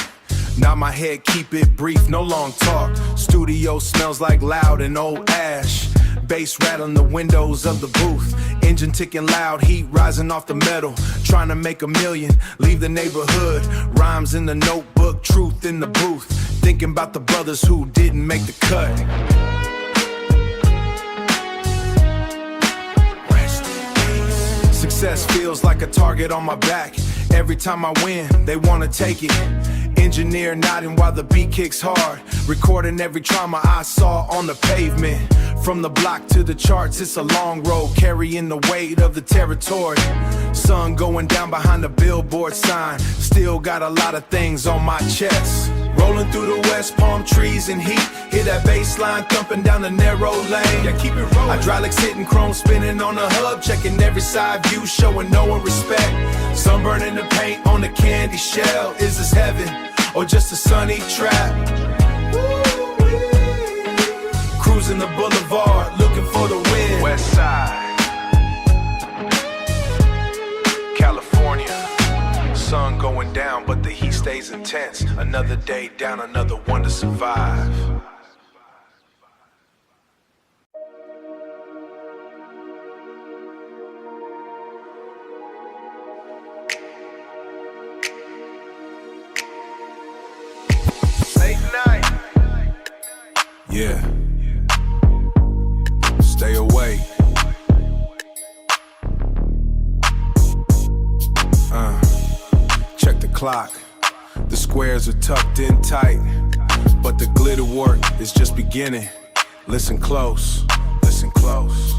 Nod my head, keep it brief, no long talk. Studio smells like loud and old ash. Bass rattling the windows of the booth. Engine ticking loud, heat rising off the metal. Trying to make a million, leave the neighborhood. Rhymes in the notebook, truth in the booth. Thinking about the brothers who didn't make the cut. Success feels like a target on my back. Every time I win, they wanna take it. Engineer nodding while the beat kicks hard. Recording every trauma I saw on the pavement. From the block to the charts, it's a long road. Carrying the weight of the territory. Sun going down behind the billboard sign. Still got a lot of things on my chest. Rolling through the west, palm trees and heat. Hear that bass line thumping down the narrow lane. Yeah, keep it rolling. Hydraulics hitting, chrome spinning on the hub. Checking every side view, showing no one respect. Sunburn in the paint on the candy shell. Is this heaven or just a sunny trap? Cruising the boulevard, looking for the wind. West Side, California. Sun going down, but the heat stays intense. Another day down, another one to survive. Late night. Yeah. Stay awake. Check the clock. The squares are tucked in tight, but the glitter work is just beginning. Listen close, listen close.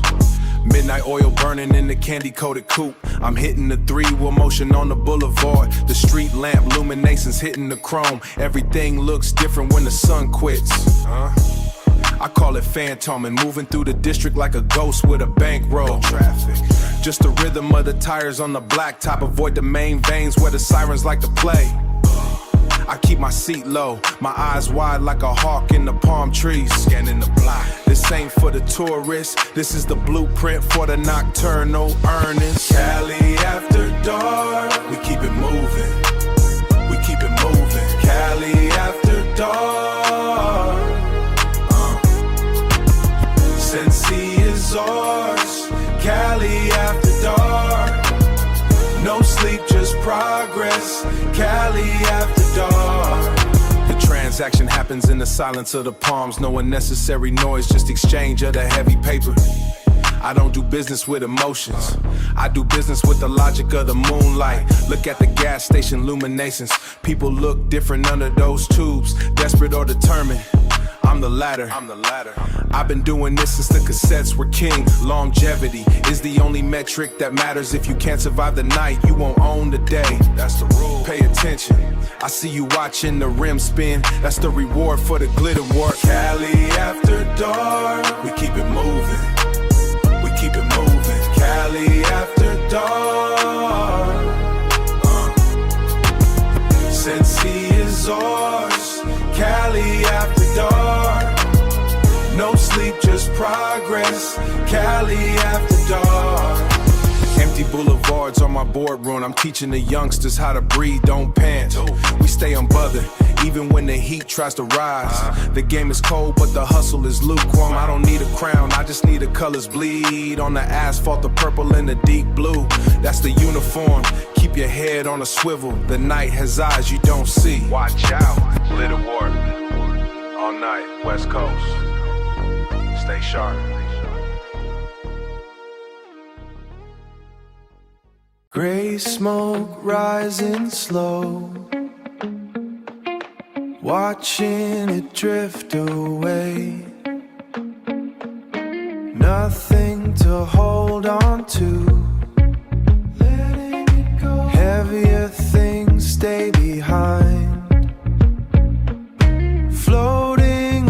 Midnight oil burning in the candy-coated coupe. I'm hitting the three-wheel motion on the boulevard. The street lamp luminations hitting the chrome. Everything looks different when the sun quits. I call it phantoming, moving through the district like a ghost with a bankroll. Traffic. Just the rhythm of the tires on the blacktop. Avoid the main veins where the sirens like to play. I keep my seat low, my eyes wide like a hawk in the palm trees. Scanning the block. This ain't for the tourists, this is the blueprint for the nocturnal earnings. Cali after dark, we keep it moving. We keep it moving. Cali after dark. Sensi is ours. Cali after dark. No sleep, just progress. Cali after dark. The transaction happens in the silence of the palms. No unnecessary noise, just exchange of the heavy paper. I don't do business with emotions. I do business with the logic of the moonlight. Look at the gas station luminescence. People look different under those tubes. Desperate or determined. I'm the latter. I've been doing this since the cassettes were king. Longevity is the only metric that matters. If you can't survive the night, you won't own the day. That's the rule. Pay attention. I see you watching the rim spin. That's the reward for the glitter work. Cali after dark. We keep it moving. We keep it moving. Cali after dark. Sensi is ours. Cali after dark. No sleep, just progress. Cali after dark. Empty boulevards on my boardroom. I'm teaching the youngsters how to breathe, don't pant. We stay unbothered, even when the heat tries to rise. The game is cold, but the hustle is lukewarm. I don't need a crown, I just need the colors bleed. On the asphalt, the purple and the deep blue. That's the uniform. Keep your head on a swivel. The night has eyes you don't see. Watch out, glitter work. All night, West Coast. Stay sharp. Gray smoke rising slow, watching it drift away. Nothing to hold on to, letting it go. Heavier things stay behind, floating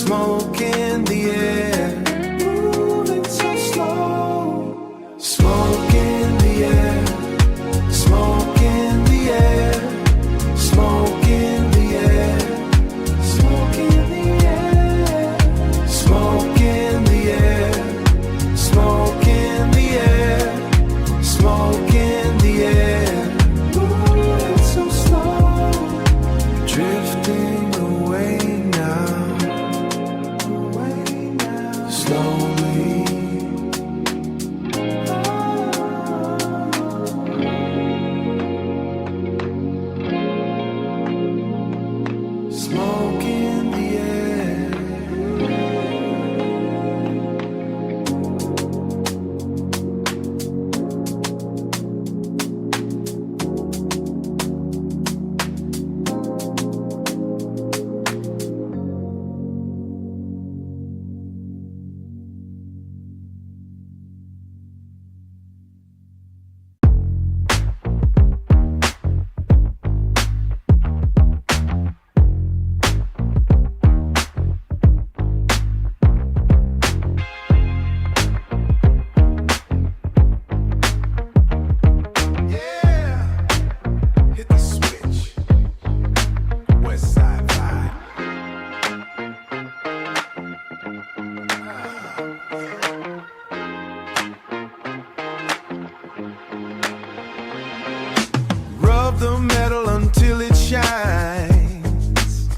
Smoke in the air, moving so slow. Smoke in the air, smoke in the air, smoke in the air, smoke in the air, smoke in the air, smoke in the air, smoke in the air, moving so slow, drifting away now, slowly. Smoke in the air. Hit the switch. West Side Vibe. Rub the metal until it shines.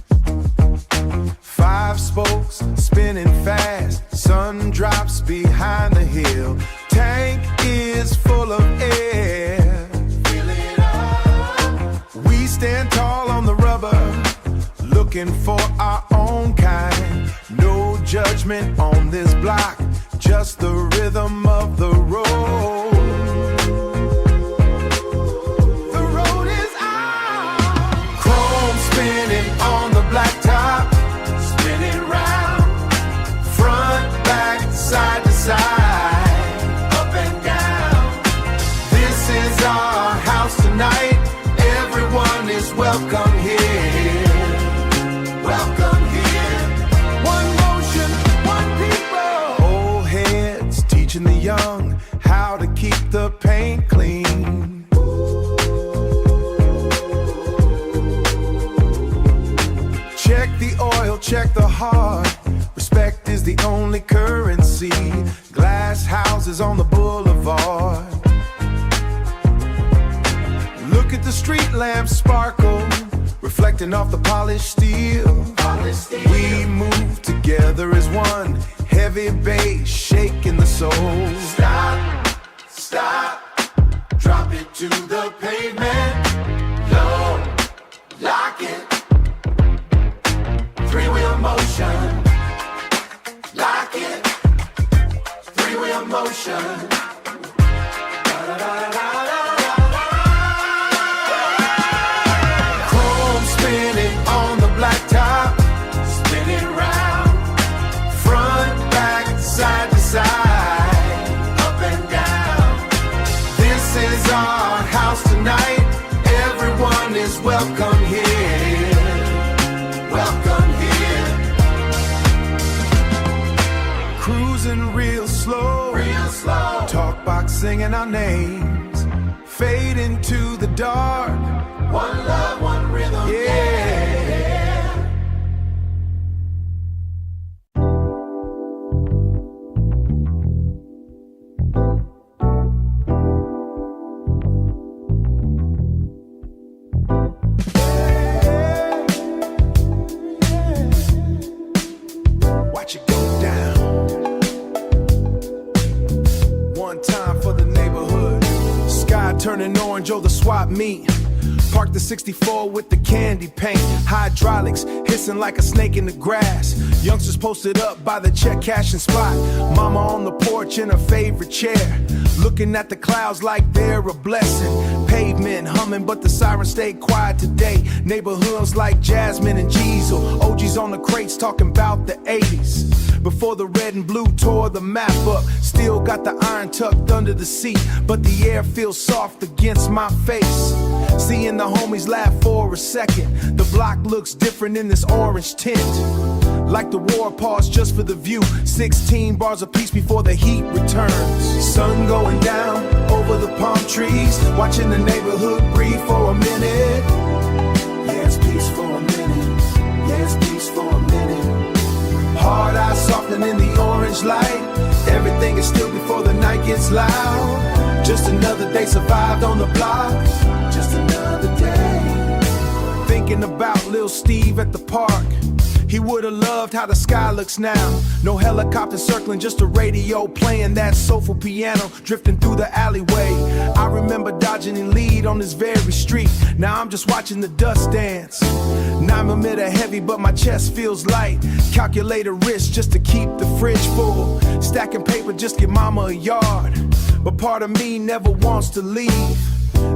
5 spokes spinning fast. Sun drops behind the hill. Tank is full of air. Fill it up. We stand tall on the rubber, looking for our own kind. No judgment on this block, just the rhythm of the road. The road is out. Chrome spinning on the blacktop, spinning round, front, back, side to side, up and down. This is our house tonight. Everyone is welcome here. Welcome here. One motion, one people. Old heads teaching the young how to keep the paint clean. Check the oil, check the heart. Respect is the only currency. Glass houses on the boulevard. Look at the street lamps sparkle, reflecting off the polished steel. We move together as one, heavy bass shaking the soul. Stop, stop, drop it to the pavement. Low, lock it. 3-wheel motion. Lock it. 3-wheel motion. Chrome spinning on the blacktop, spinning round, front, back, side to side, up and down. This is our house tonight. Everyone is welcome here. Welcome here. Cruising real slow, real slow. Talk box singing our names, fade into the dark. One love, one rhythm, yeah. Watch it go down. One time for the neighborhood. Sky turning orange, oh, the swap meet. Park the 64 with the candy paint. Hydraulics hissing like a snake in the grass. Youngsters posted up by the check cashing spot. Mama on the porch in her favorite chair, looking at the clouds like they're a blessing. Pavement humming, but the sirens stayed quiet today. Neighborhoods like Jasmine and Jeezel. OGs on the crates talking about the 80s. Before the red and blue tore the map up. Still got the iron tucked under the seat, but the air feels soft against my face. Seeing the homies laugh for a second. The block looks different in this orange tint. Like the war paused just for the view. 16 bars apiece before the heat returns. Sun going down over the palm trees, watching the neighborhood breathe for a minute. Yeah, it's peace for a minute. Yeah, it's peace for a minute. Hard eyes softening in the orange light. Everything is still before the night gets loud. Just another day survived on the block. Just another day. Thinking about Lil Steve at the park. He would've loved how the sky looks now. No helicopter circling, just a radio playing that soulful piano, drifting through the alleyway. I remember dodging in lead on this very street. Now I'm just watching the dust dance. 9mm heavy, but my chest feels light. Calculator wrist just to keep the fridge full. Stacking paper, just give mama a yard. But part of me never wants to leave.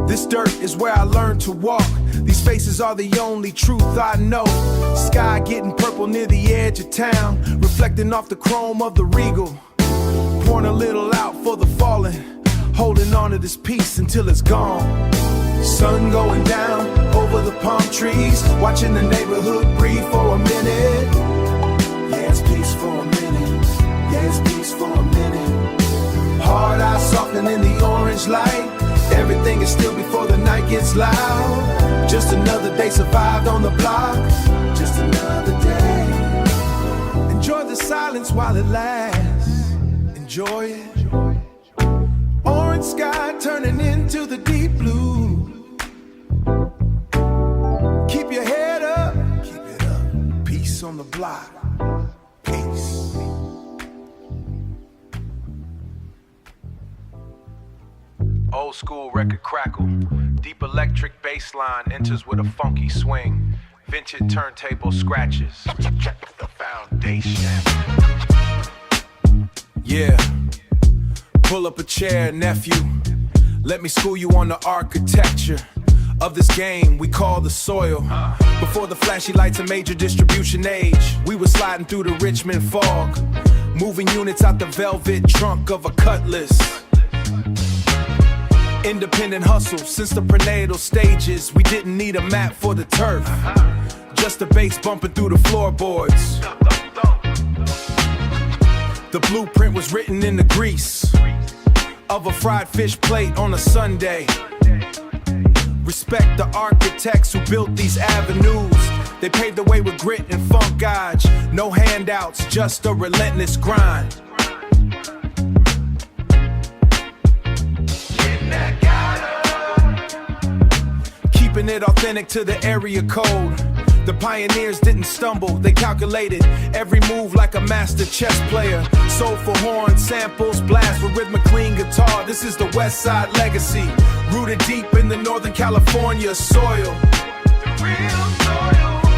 This dirt is where I learned to walk. These faces are the only truth I know. Sky getting purple near the edge of town, reflecting off the chrome of the regal. Pouring a little out for the fallen, holding on to this peace until it's gone. Sun going down over the palm trees, watching the neighborhood breathe for a minute. Yeah, it's peace for a minute. Yeah, it's peace for a minute. Hard eyes softening in the orange light. Everything is still before the night gets loud. Just another day survived on the block. Just another day. Enjoy the silence while it lasts. Enjoy it. Orange sky turning into the deep blue. Keep your head up. Keep it up. Peace on the block. Peace. Old school record crackle. Deep electric bass line enters with a funky swing. Vintage turntable scratches. Check the foundation. Yeah. Pull up a chair, nephew. Let me school you on the architecture of this game we call the soil. Before the flashy lights and major distribution age, we were sliding through the Richmond fog, moving units out the velvet trunk of a Cutlass. Independent hustle since the prenatal stages. We didn't need a map for the turf, just a bass bumping through the floorboards. The blueprint was written in the grease of a fried fish plate on a Sunday. Respect the architects who built these avenues. They paved the way with grit and funk gauge. No handouts, just a relentless grind. Keeping it authentic to the area code. The pioneers didn't stumble, they calculated every move like a master chess player. Soulful horn samples, blast with rhythmic clean guitar. This is the West Side legacy, rooted deep in the Northern California soil.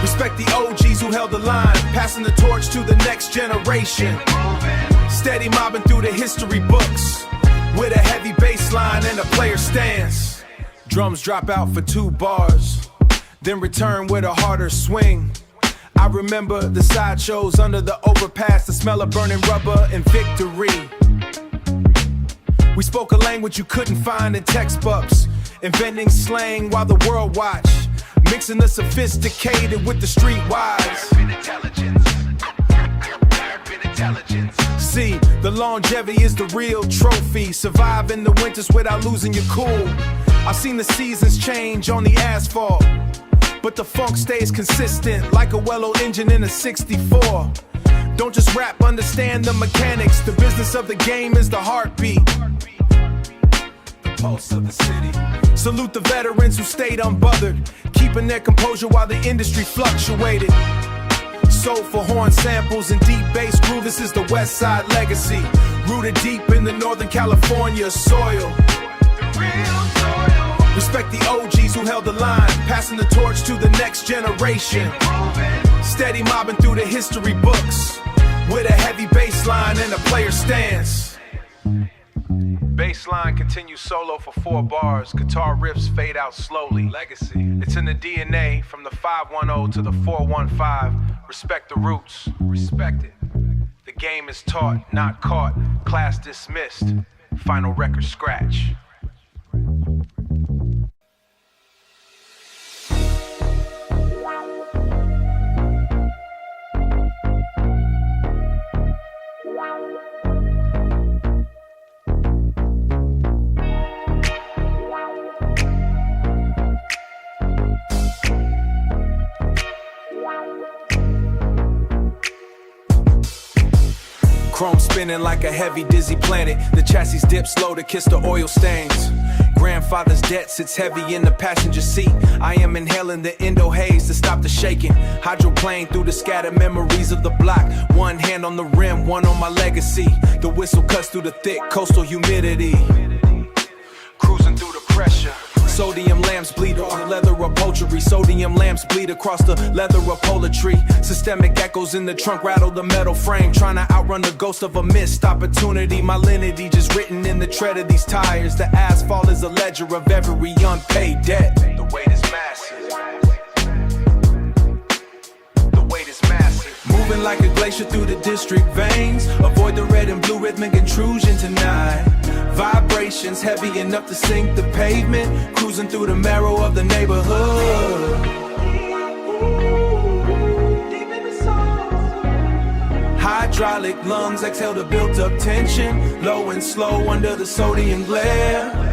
Respect the OGs who held the line, passing the torch to the next generation. Steady mobbing through the history books with a heavy bass line and a player stance. Drums drop out for 2 bars, then return with a harder swing. I remember the sideshows under the overpass, the smell of burning rubber and victory. We spoke a language you couldn't find in textbooks, inventing slang while the world watched, mixing the sophisticated with the streetwise. See, the longevity is the real trophy. Survive in the winters without losing your cool. I've seen the seasons change on the asphalt, but the funk stays consistent like a well-oiled engine in a 64. Don't just rap, understand the mechanics. The business of the game is the heartbeat, the pulse of the city. Salute the veterans who stayed unbothered, keeping their composure while the industry fluctuated. Soulful horn samples and deep bass groove. This is the West Side legacy, rooted deep in the Northern California soil. Respect the OGs who held the line, passing the torch to the next generation. Steady mobbing through the history books with a heavy bass line and a player stance. Bassline continues solo for 4 bars. Guitar riffs fade out slowly. Legacy. It's in the DNA from the 5-1-0 to the 4-1-5. Respect the roots. Respect it. The game is taught, not caught. Class dismissed. Final record scratch. Chrome spinning like a heavy dizzy planet. The chassis dip slow to kiss the oil stains. Grandfather's debt sits heavy in the passenger seat. I am inhaling the endo haze to stop the shaking. Hydroplane through the scattered memories of the block. One hand on the rim, one on my legacy. The whistle cuts through the thick coastal humidity. Cruising through the pressure. Sodium lamps bleed on leather upholstery. Sodium lamps bleed across the leather upholstery. Systemic echoes in the trunk rattle the metal frame. Trying to outrun the ghost of a missed opportunity. My lineage just written in the tread of these tires. The asphalt is a ledger of every unpaid debt. The weight is massive. The weight is massive. Moving like a glacier through the district veins. Avoid the red and blue rhythmic intrusion tonight. Vibrations heavy enough to sink the pavement. Cruising through the marrow of the neighborhood. Hydraulic lungs exhale the built up tension. Low and slow under the sodium glare.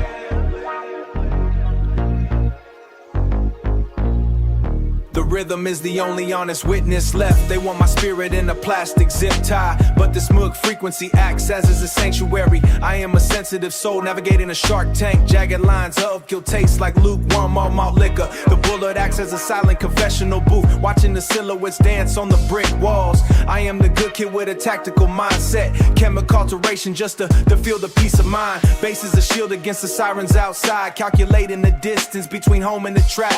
The rhythm is the only honest witness left. They want my spirit in a plastic zip tie, but the smug frequency acts as is a sanctuary. I am a sensitive soul navigating a shark tank. Jagged lines of guilt taste like lukewarm all malt liquor. The bullet acts as a silent confessional booth, watching the silhouettes dance on the brick walls. I am the good kid with a tactical mindset. Chemical alteration just to feel the peace of mind. Bass is a shield against the sirens outside, calculating the distance between home and the trap.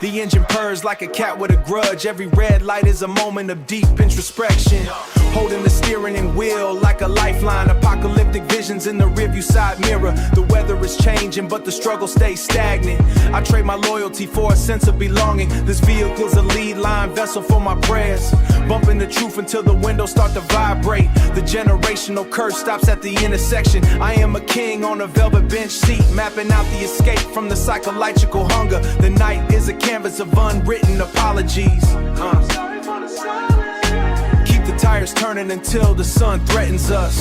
The engine purrs like a cat with a grudge. Every red light is a moment of deep introspection. Holding the steering and wheel like a lifeline. Apocalyptic visions in the rearview side mirror. The weather is changing, but the struggle stays stagnant. I trade my loyalty for a sense of belonging. This vehicle's a lead line vessel for my prayers. Bumping the truth until the windows start to vibrate. The generational curse stops at the intersection. I am a king on a velvet bench seat, mapping out the escape from the psychological hunger. The night is a canvas of unwritten apologies. Keep the tires turning until the sun threatens us.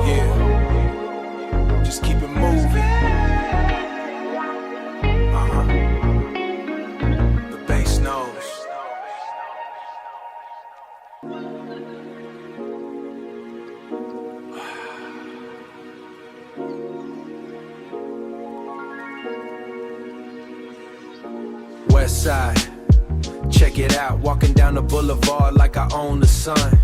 Yeah, just keep it moving. The bass knows. West side, check it out. Walking down the boulevard like I own the sun.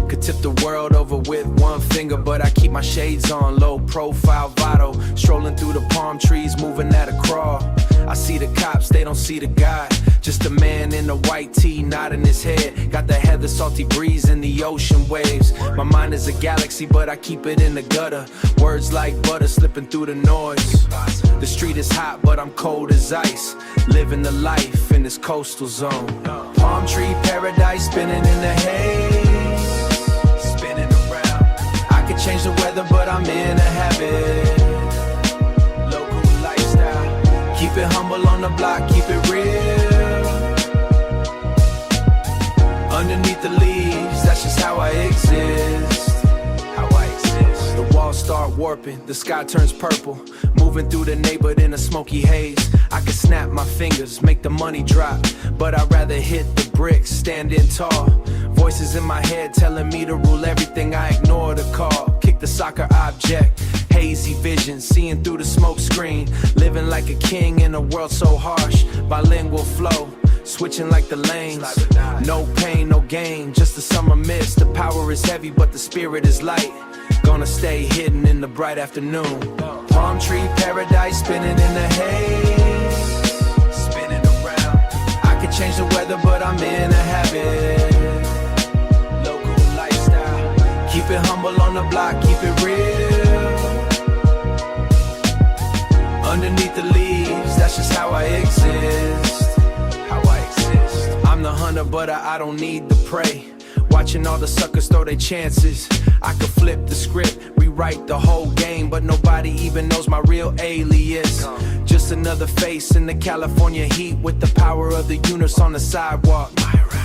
Could tip the world over with one finger, but I keep my shades on, low profile, vital. Strolling through the palm trees, moving at a crawl. I see the cops, they don't see the guy. Just a man in a white tee, nodding his head. Got the heather, salty breeze and the ocean waves. My mind is a galaxy, but I keep it in the gutter. Words like butter slipping through the noise. The street is hot, but I'm cold as ice. Living the life in this coastal zone. Palm tree paradise, spinning in the haze. Spinning around. I could change the weather, but I'm in a habit. Local lifestyle. Keep it humble on the block, keep it real. Underneath the leaves, that's just how I exist. The walls start warping, the sky turns purple. Moving through the neighborhood in a smoky haze. I could snap my fingers, make the money drop, but I'd rather hit the bricks, standing tall. Voices in my head telling me to rule everything, I ignore the call. Kick the soccer object, hazy vision, seeing through the smoke screen. Living like a king in a world so harsh. Bilingual flow, switching like the lanes. No pain, no gain, just a summer mist. The power is heavy, but the spirit is light. Gonna stay hidden in the bright afternoon. Palm tree paradise, spinning in the haze. Spinning around. I could change the weather, but I'm in a habit. Local lifestyle. Keep it humble on the block, keep it real. Underneath the leaves, that's just how I exist. How I exist. I'm the hunter, but I don't need the prey. Watching all the suckers throw their chances. I could flip the script, rewrite the whole game, but nobody even knows my real alias. Just another face in the California heat with the power of the universe on the sidewalk.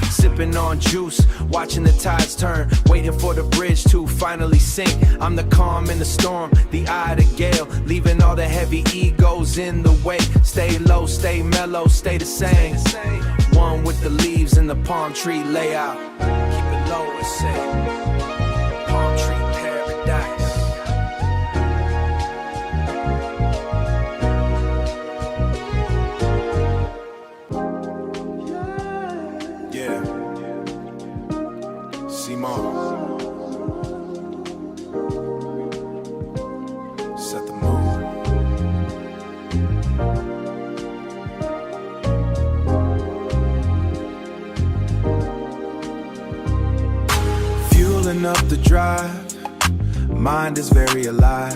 Sipping on juice, watching the tides turn, waiting for the bridge to finally sink. I'm the calm in the storm, the eye of the gale, leaving all the heavy egos in the way. Stay low, stay mellow, stay the same. One with the leaves in the palm tree layout. Keep it low and say, palm tree paradise. Yeah. Simone. Set the mood. Fueling up the drive, mind is very alive.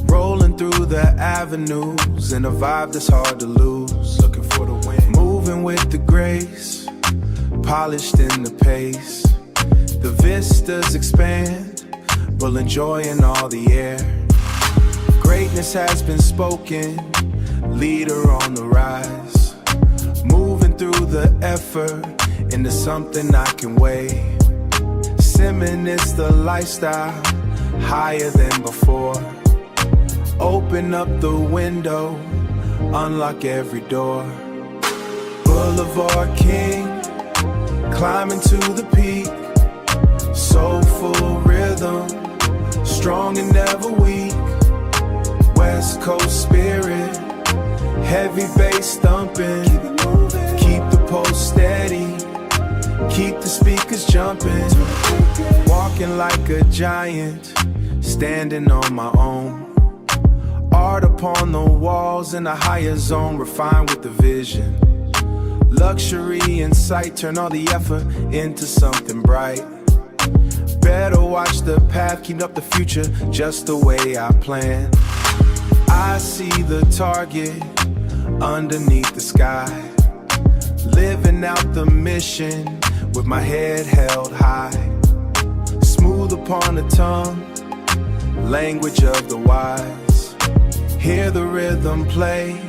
Rolling through the avenues in a vibe that's hard to lose. Looking for the wind, moving with the grace, polished in the pace. The vistas expand, while enjoying all the air. Greatness has been spoken, leader on the rise. Moving through the effort into something I can weigh. Simming is the lifestyle, higher than before. Open up the window, unlock every door. Boulevard King, climbing to the peak. Soulful rhythm, strong and never weak. West Coast spirit, heavy bass thumping. Keep the pulse steady, keep the speakers jumping. Walking like a giant, standing on my own. Art upon the walls in a higher zone, refined with the vision. Luxury in sight, turn all the effort into something bright. Better watch the path, keep up the future just the way I plan. I see the target underneath the sky. Living out the mission with my head held high. Smooth upon the tongue, language of the wise. Hear the rhythm play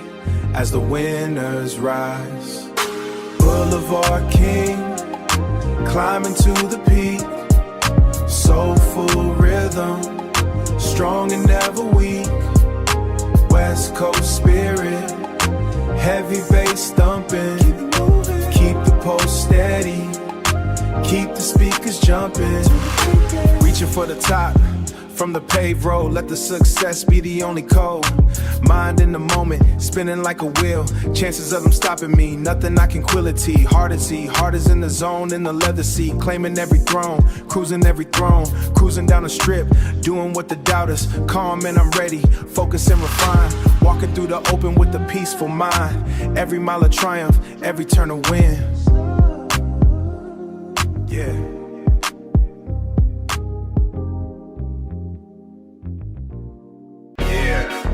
as the winners rise. Boulevard King, climbing to the peak. Soulful rhythm, strong and never weak. West Coast spirit, heavy bass thumping. Keep the pulse steady, keep the speakers jumping. Reaching for the top, from the paved road, let the success be the only code. Mind in the moment, spinning like a wheel. Chances of them stopping me, nothing I can quality. Hard to see, heart is in the zone, in the leather seat. Claiming every throne, cruising every throne. Cruising down the strip, doing what the doubters. Calm and I'm ready, focus and refine. Walking through the open with a peaceful mind. Every mile of triumph, every turn of win. Yeah.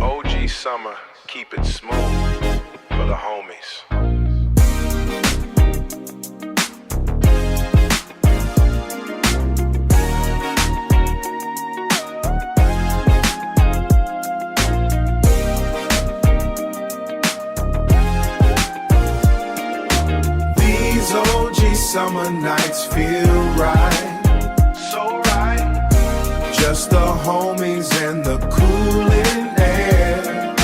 OG summer, keep it smooth for the homies. These OG summer nights feel right. So right. Just the homies and the cooling air.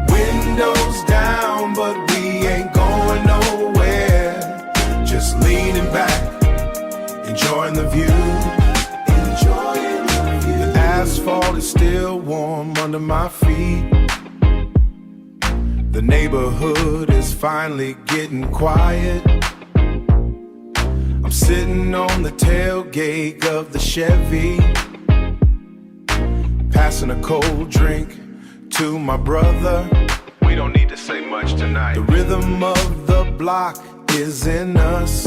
Windows down, but we ain't going nowhere. Just leaning back, enjoying the view. Enjoying the view. The asphalt is still warm under my feet. The neighborhood is finally getting quiet. I'm sitting on the tailgate of the Chevy, passing a cold drink to my brother. We don't need to say much tonight. The rhythm of the block is in us.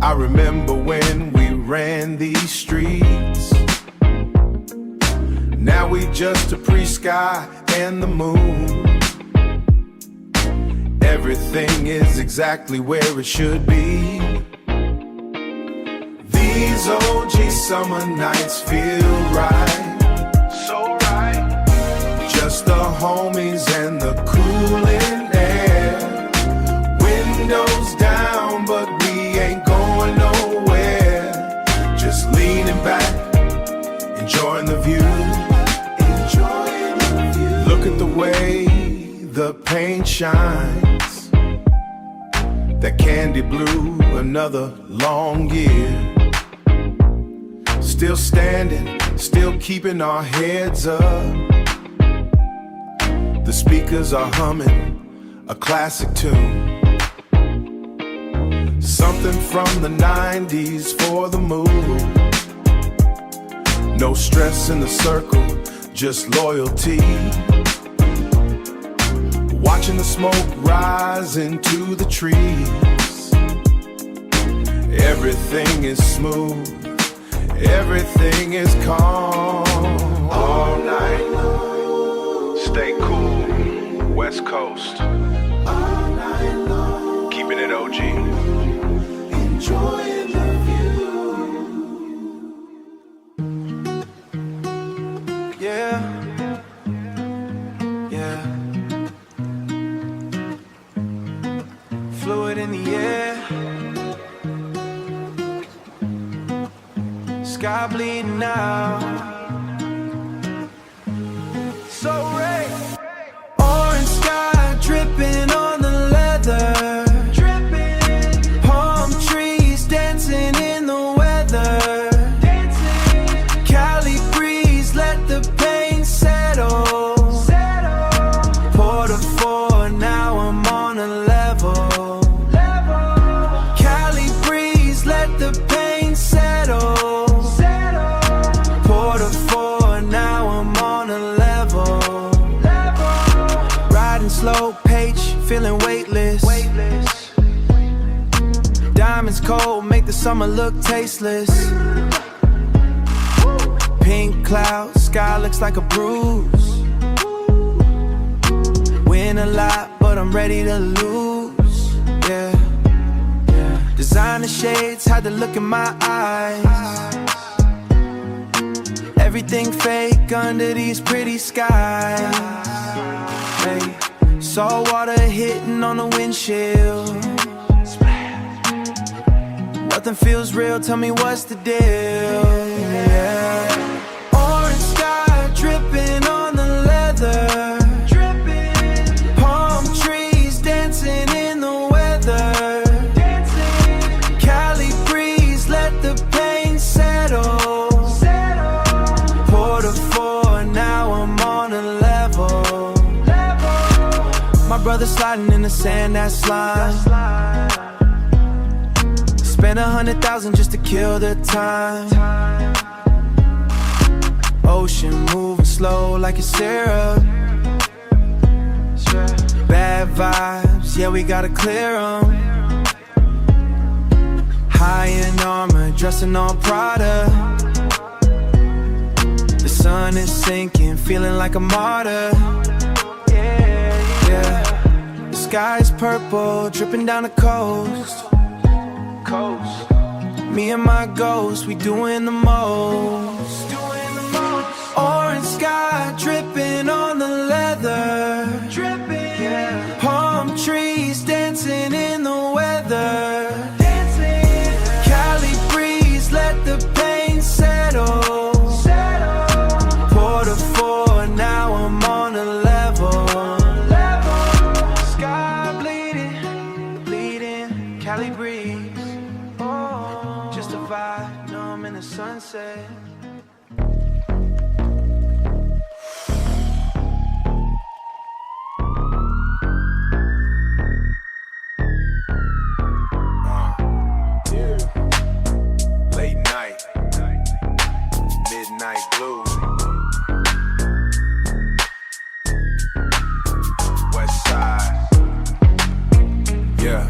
I remember when we ran these streets. Now we just a pre-sky and the moon. Everything is exactly where it should be. These OG summer nights feel right. So right. Just the homies and the cooling air. Windows down, but we ain't going nowhere. Just leaning back, enjoying the view. Enjoying the view. Look at the way the paint shines. That candy blue, another long year. Still standing, still keeping our heads up. The speakers are humming a classic tune. Something from the 90s for the mood. No stress in the circle, just loyalty. Watching the smoke rise into the trees. Everything is smooth, everything is calm. All night, stay cool, West Coast. All night long, Keeping it OG. enjoying the view. Yeah. Fluid in the air. Sky bleeding out. So red. Orange sky dripping on the leather. Dripping. Palm trees dancing in the weather. Dancing. Cali breeze, let the pain settle. Port of four, now I'm on a level. Cali breeze, let the pain settle. Port of four, now I'm on a level. Riding slow, page, feeling weightless. Diamonds cold, make the summer look tasteless. Pink cloud, sky looks like a bruise. Win a lot, but I'm ready to lose. Yeah. Designer shades, had to look in my eyes. Everything fake under these pretty skies. Hey, salt water hitting on the windshield. Nothing feels real, tell me what's the deal. Yeah. Orange sky dripping on the leather. Dripping. Palm trees dancing in the weather. Dancing. Cali breeze, let the pain settle. Port of four, now I'm on a level. My brother sliding in the sand, that's slime. Spent 100,000 just to kill the time. Ocean moving slow like it's syrup. Bad vibes, yeah, we gotta clear them. High in armor, dressing on Prada. The sun is sinking, feeling like a martyr. Yeah. The sky is purple, dripping down the coast. Me and my ghost, we doing the most. Orange sky dripping on the leather. Dripping. Yeah. Palm trees dancing in the weather. Dancing. Cali breeze, let the pain settle. Port of four, now I'm on a level. Sky bleeding, Cali breeze. Just a vibe, know I'm in the sunset. Late night, midnight blues. West side. Yeah.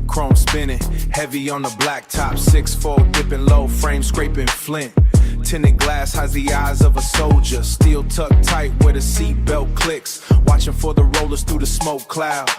Chrome spinning, heavy on the blacktop, 6'4", dipping low, frame scraping flint. Tinted glass hides the eyes of a soldier, steel tucked tight where the seatbelt clicks. Watching for the rollers through the smoke cloud.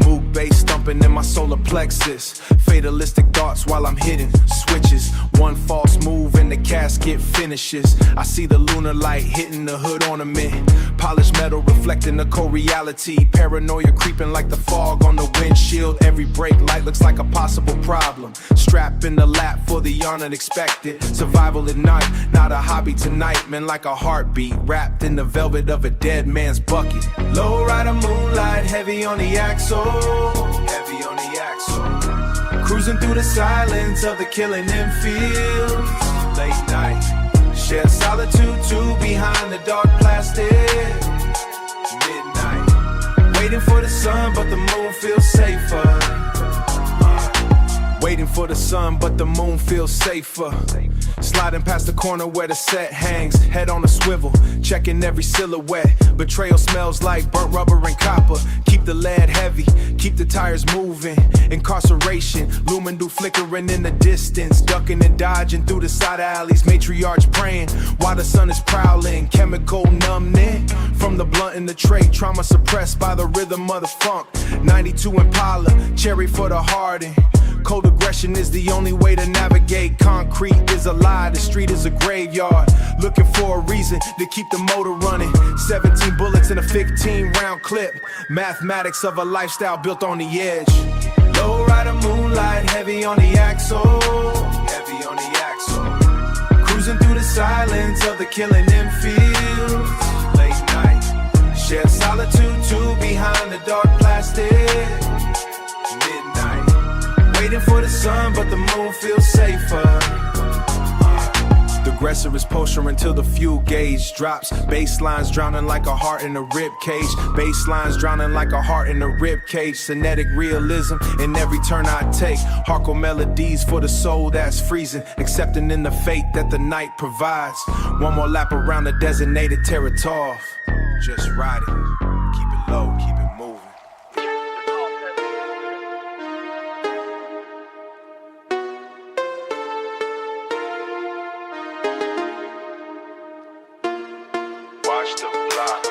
Moog bass thumping in my solar plexus. Fatalistic thoughts while I'm hitting switches. One false move and the casket finishes. I see the lunar light hitting the hood ornament. Polished metal reflecting the cold reality. Paranoia creeping like the fog on the windshield. Every brake light looks like a possible problem. Strap in the lap for the unexpected. Survival at night, not a hobby tonight. Man, like a heartbeat wrapped in the velvet of a dead man's bucket. Lowrider Moonlight, heavy on the axle. Heavy on the axle. Cruising through the silence of the killing in fields. Late night, share solitude too behind the dark plastic. Midnight, waiting for the sun, but the moon feels safer. Waiting for the sun, but the moon feels safer. Sliding past the corner where the set hangs, head on a swivel, checking every silhouette. Betrayal smells like burnt rubber and copper. Keep the lead heavy, keep the tires moving. Incarceration, looming through flickering in the distance. Ducking and dodging through the side alleys, matriarchs praying while the sun is prowling. Chemical numbing from the blunt in the tray. Trauma suppressed by the rhythm of the funk. 92 Impala, cherry for the hardened. Cold aggression is the only way to navigate. Concrete is a lie, the street is a graveyard. Looking for a reason to keep the motor running. 17 bullets in a 15-round clip. Mathematics of a lifestyle built on the edge. Lowrider Moonlight, heavy on the axle. Heavy on the axle. Cruising through the silence of the killing in fields. Late night, share solitude too behind the dark plastic. Waiting for the sun, but the moon feels safer. The aggressor is posture until the fuel gauge drops. Basslines drowning like a heart in a rib cage. Basslines drowning like a heart in a rib cage. Kinetic realism in every turn I take. Hardcore melodies for the soul that's freezing. Accepting in the fate that the night provides. One more lap around the designated territory. Just ride it, keep it low, keep it moving. Watch the block.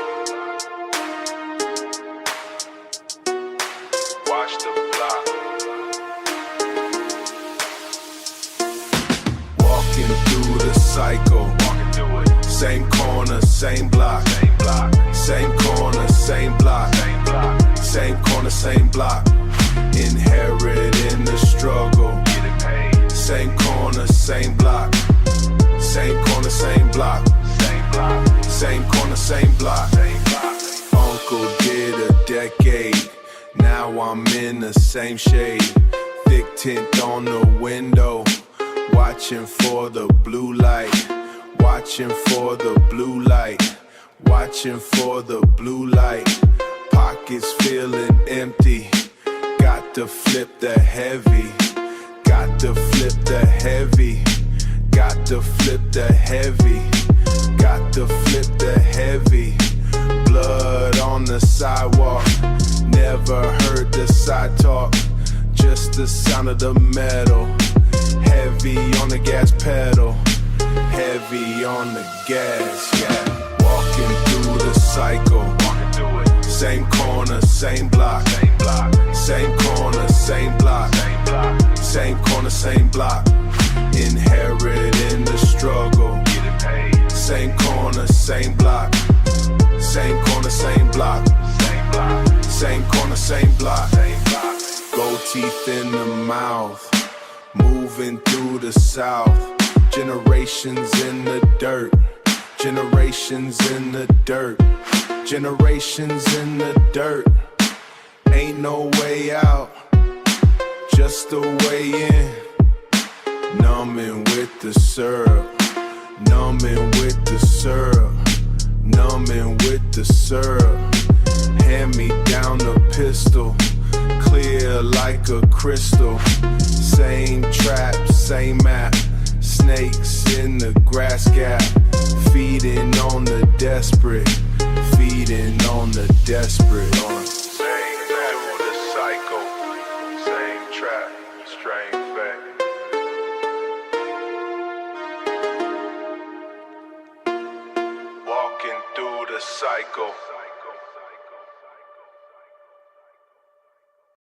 Watch the block. Walking through the cycle. Walking through it. Same corner, same block. Same block. Same corner, same block. Same block. Same corner, same block. Inherent in the struggle. Getting paid. Same corner, same block. Same corner, same block. Same block. Same corner, same block. Same block. Uncle did a decade. Now I'm in the same shade. Thick tint on the window. Watching for the blue light. Watching for the blue light. Watching for the blue light. Pockets feeling empty. Got to flip the heavy. Got to flip the heavy. Got to flip the heavy. Got to flip the heavy. Blood on the sidewalk. Never heard the side talk. Just the sound of the metal. Heavy on the gas pedal. Heavy on the gas. Yeah. Walking through the cycle. Walking through it. Same corner, same block. Same block. Same corner, same block. Same block. Same corner, same block. Inherent in the struggle. Getting paid. Same corner, same block. Same corner, same block. Same block. Same corner, same block. Same block. Gold teeth in the mouth. Moving through the south. Generations in the dirt. Generations in the dirt. Generations in the dirt. Ain't no way out. Just a way in. Numbing with the syrup. Numbing with the syrup. Numbing with the syrup. Hand me down the pistol. Clear like a crystal. Same trap, same map. Snakes in the grass gap. Feeding on the desperate. Feeding on the desperate. Same through the cycle. Same trap, strange fact. Walking through the cycle.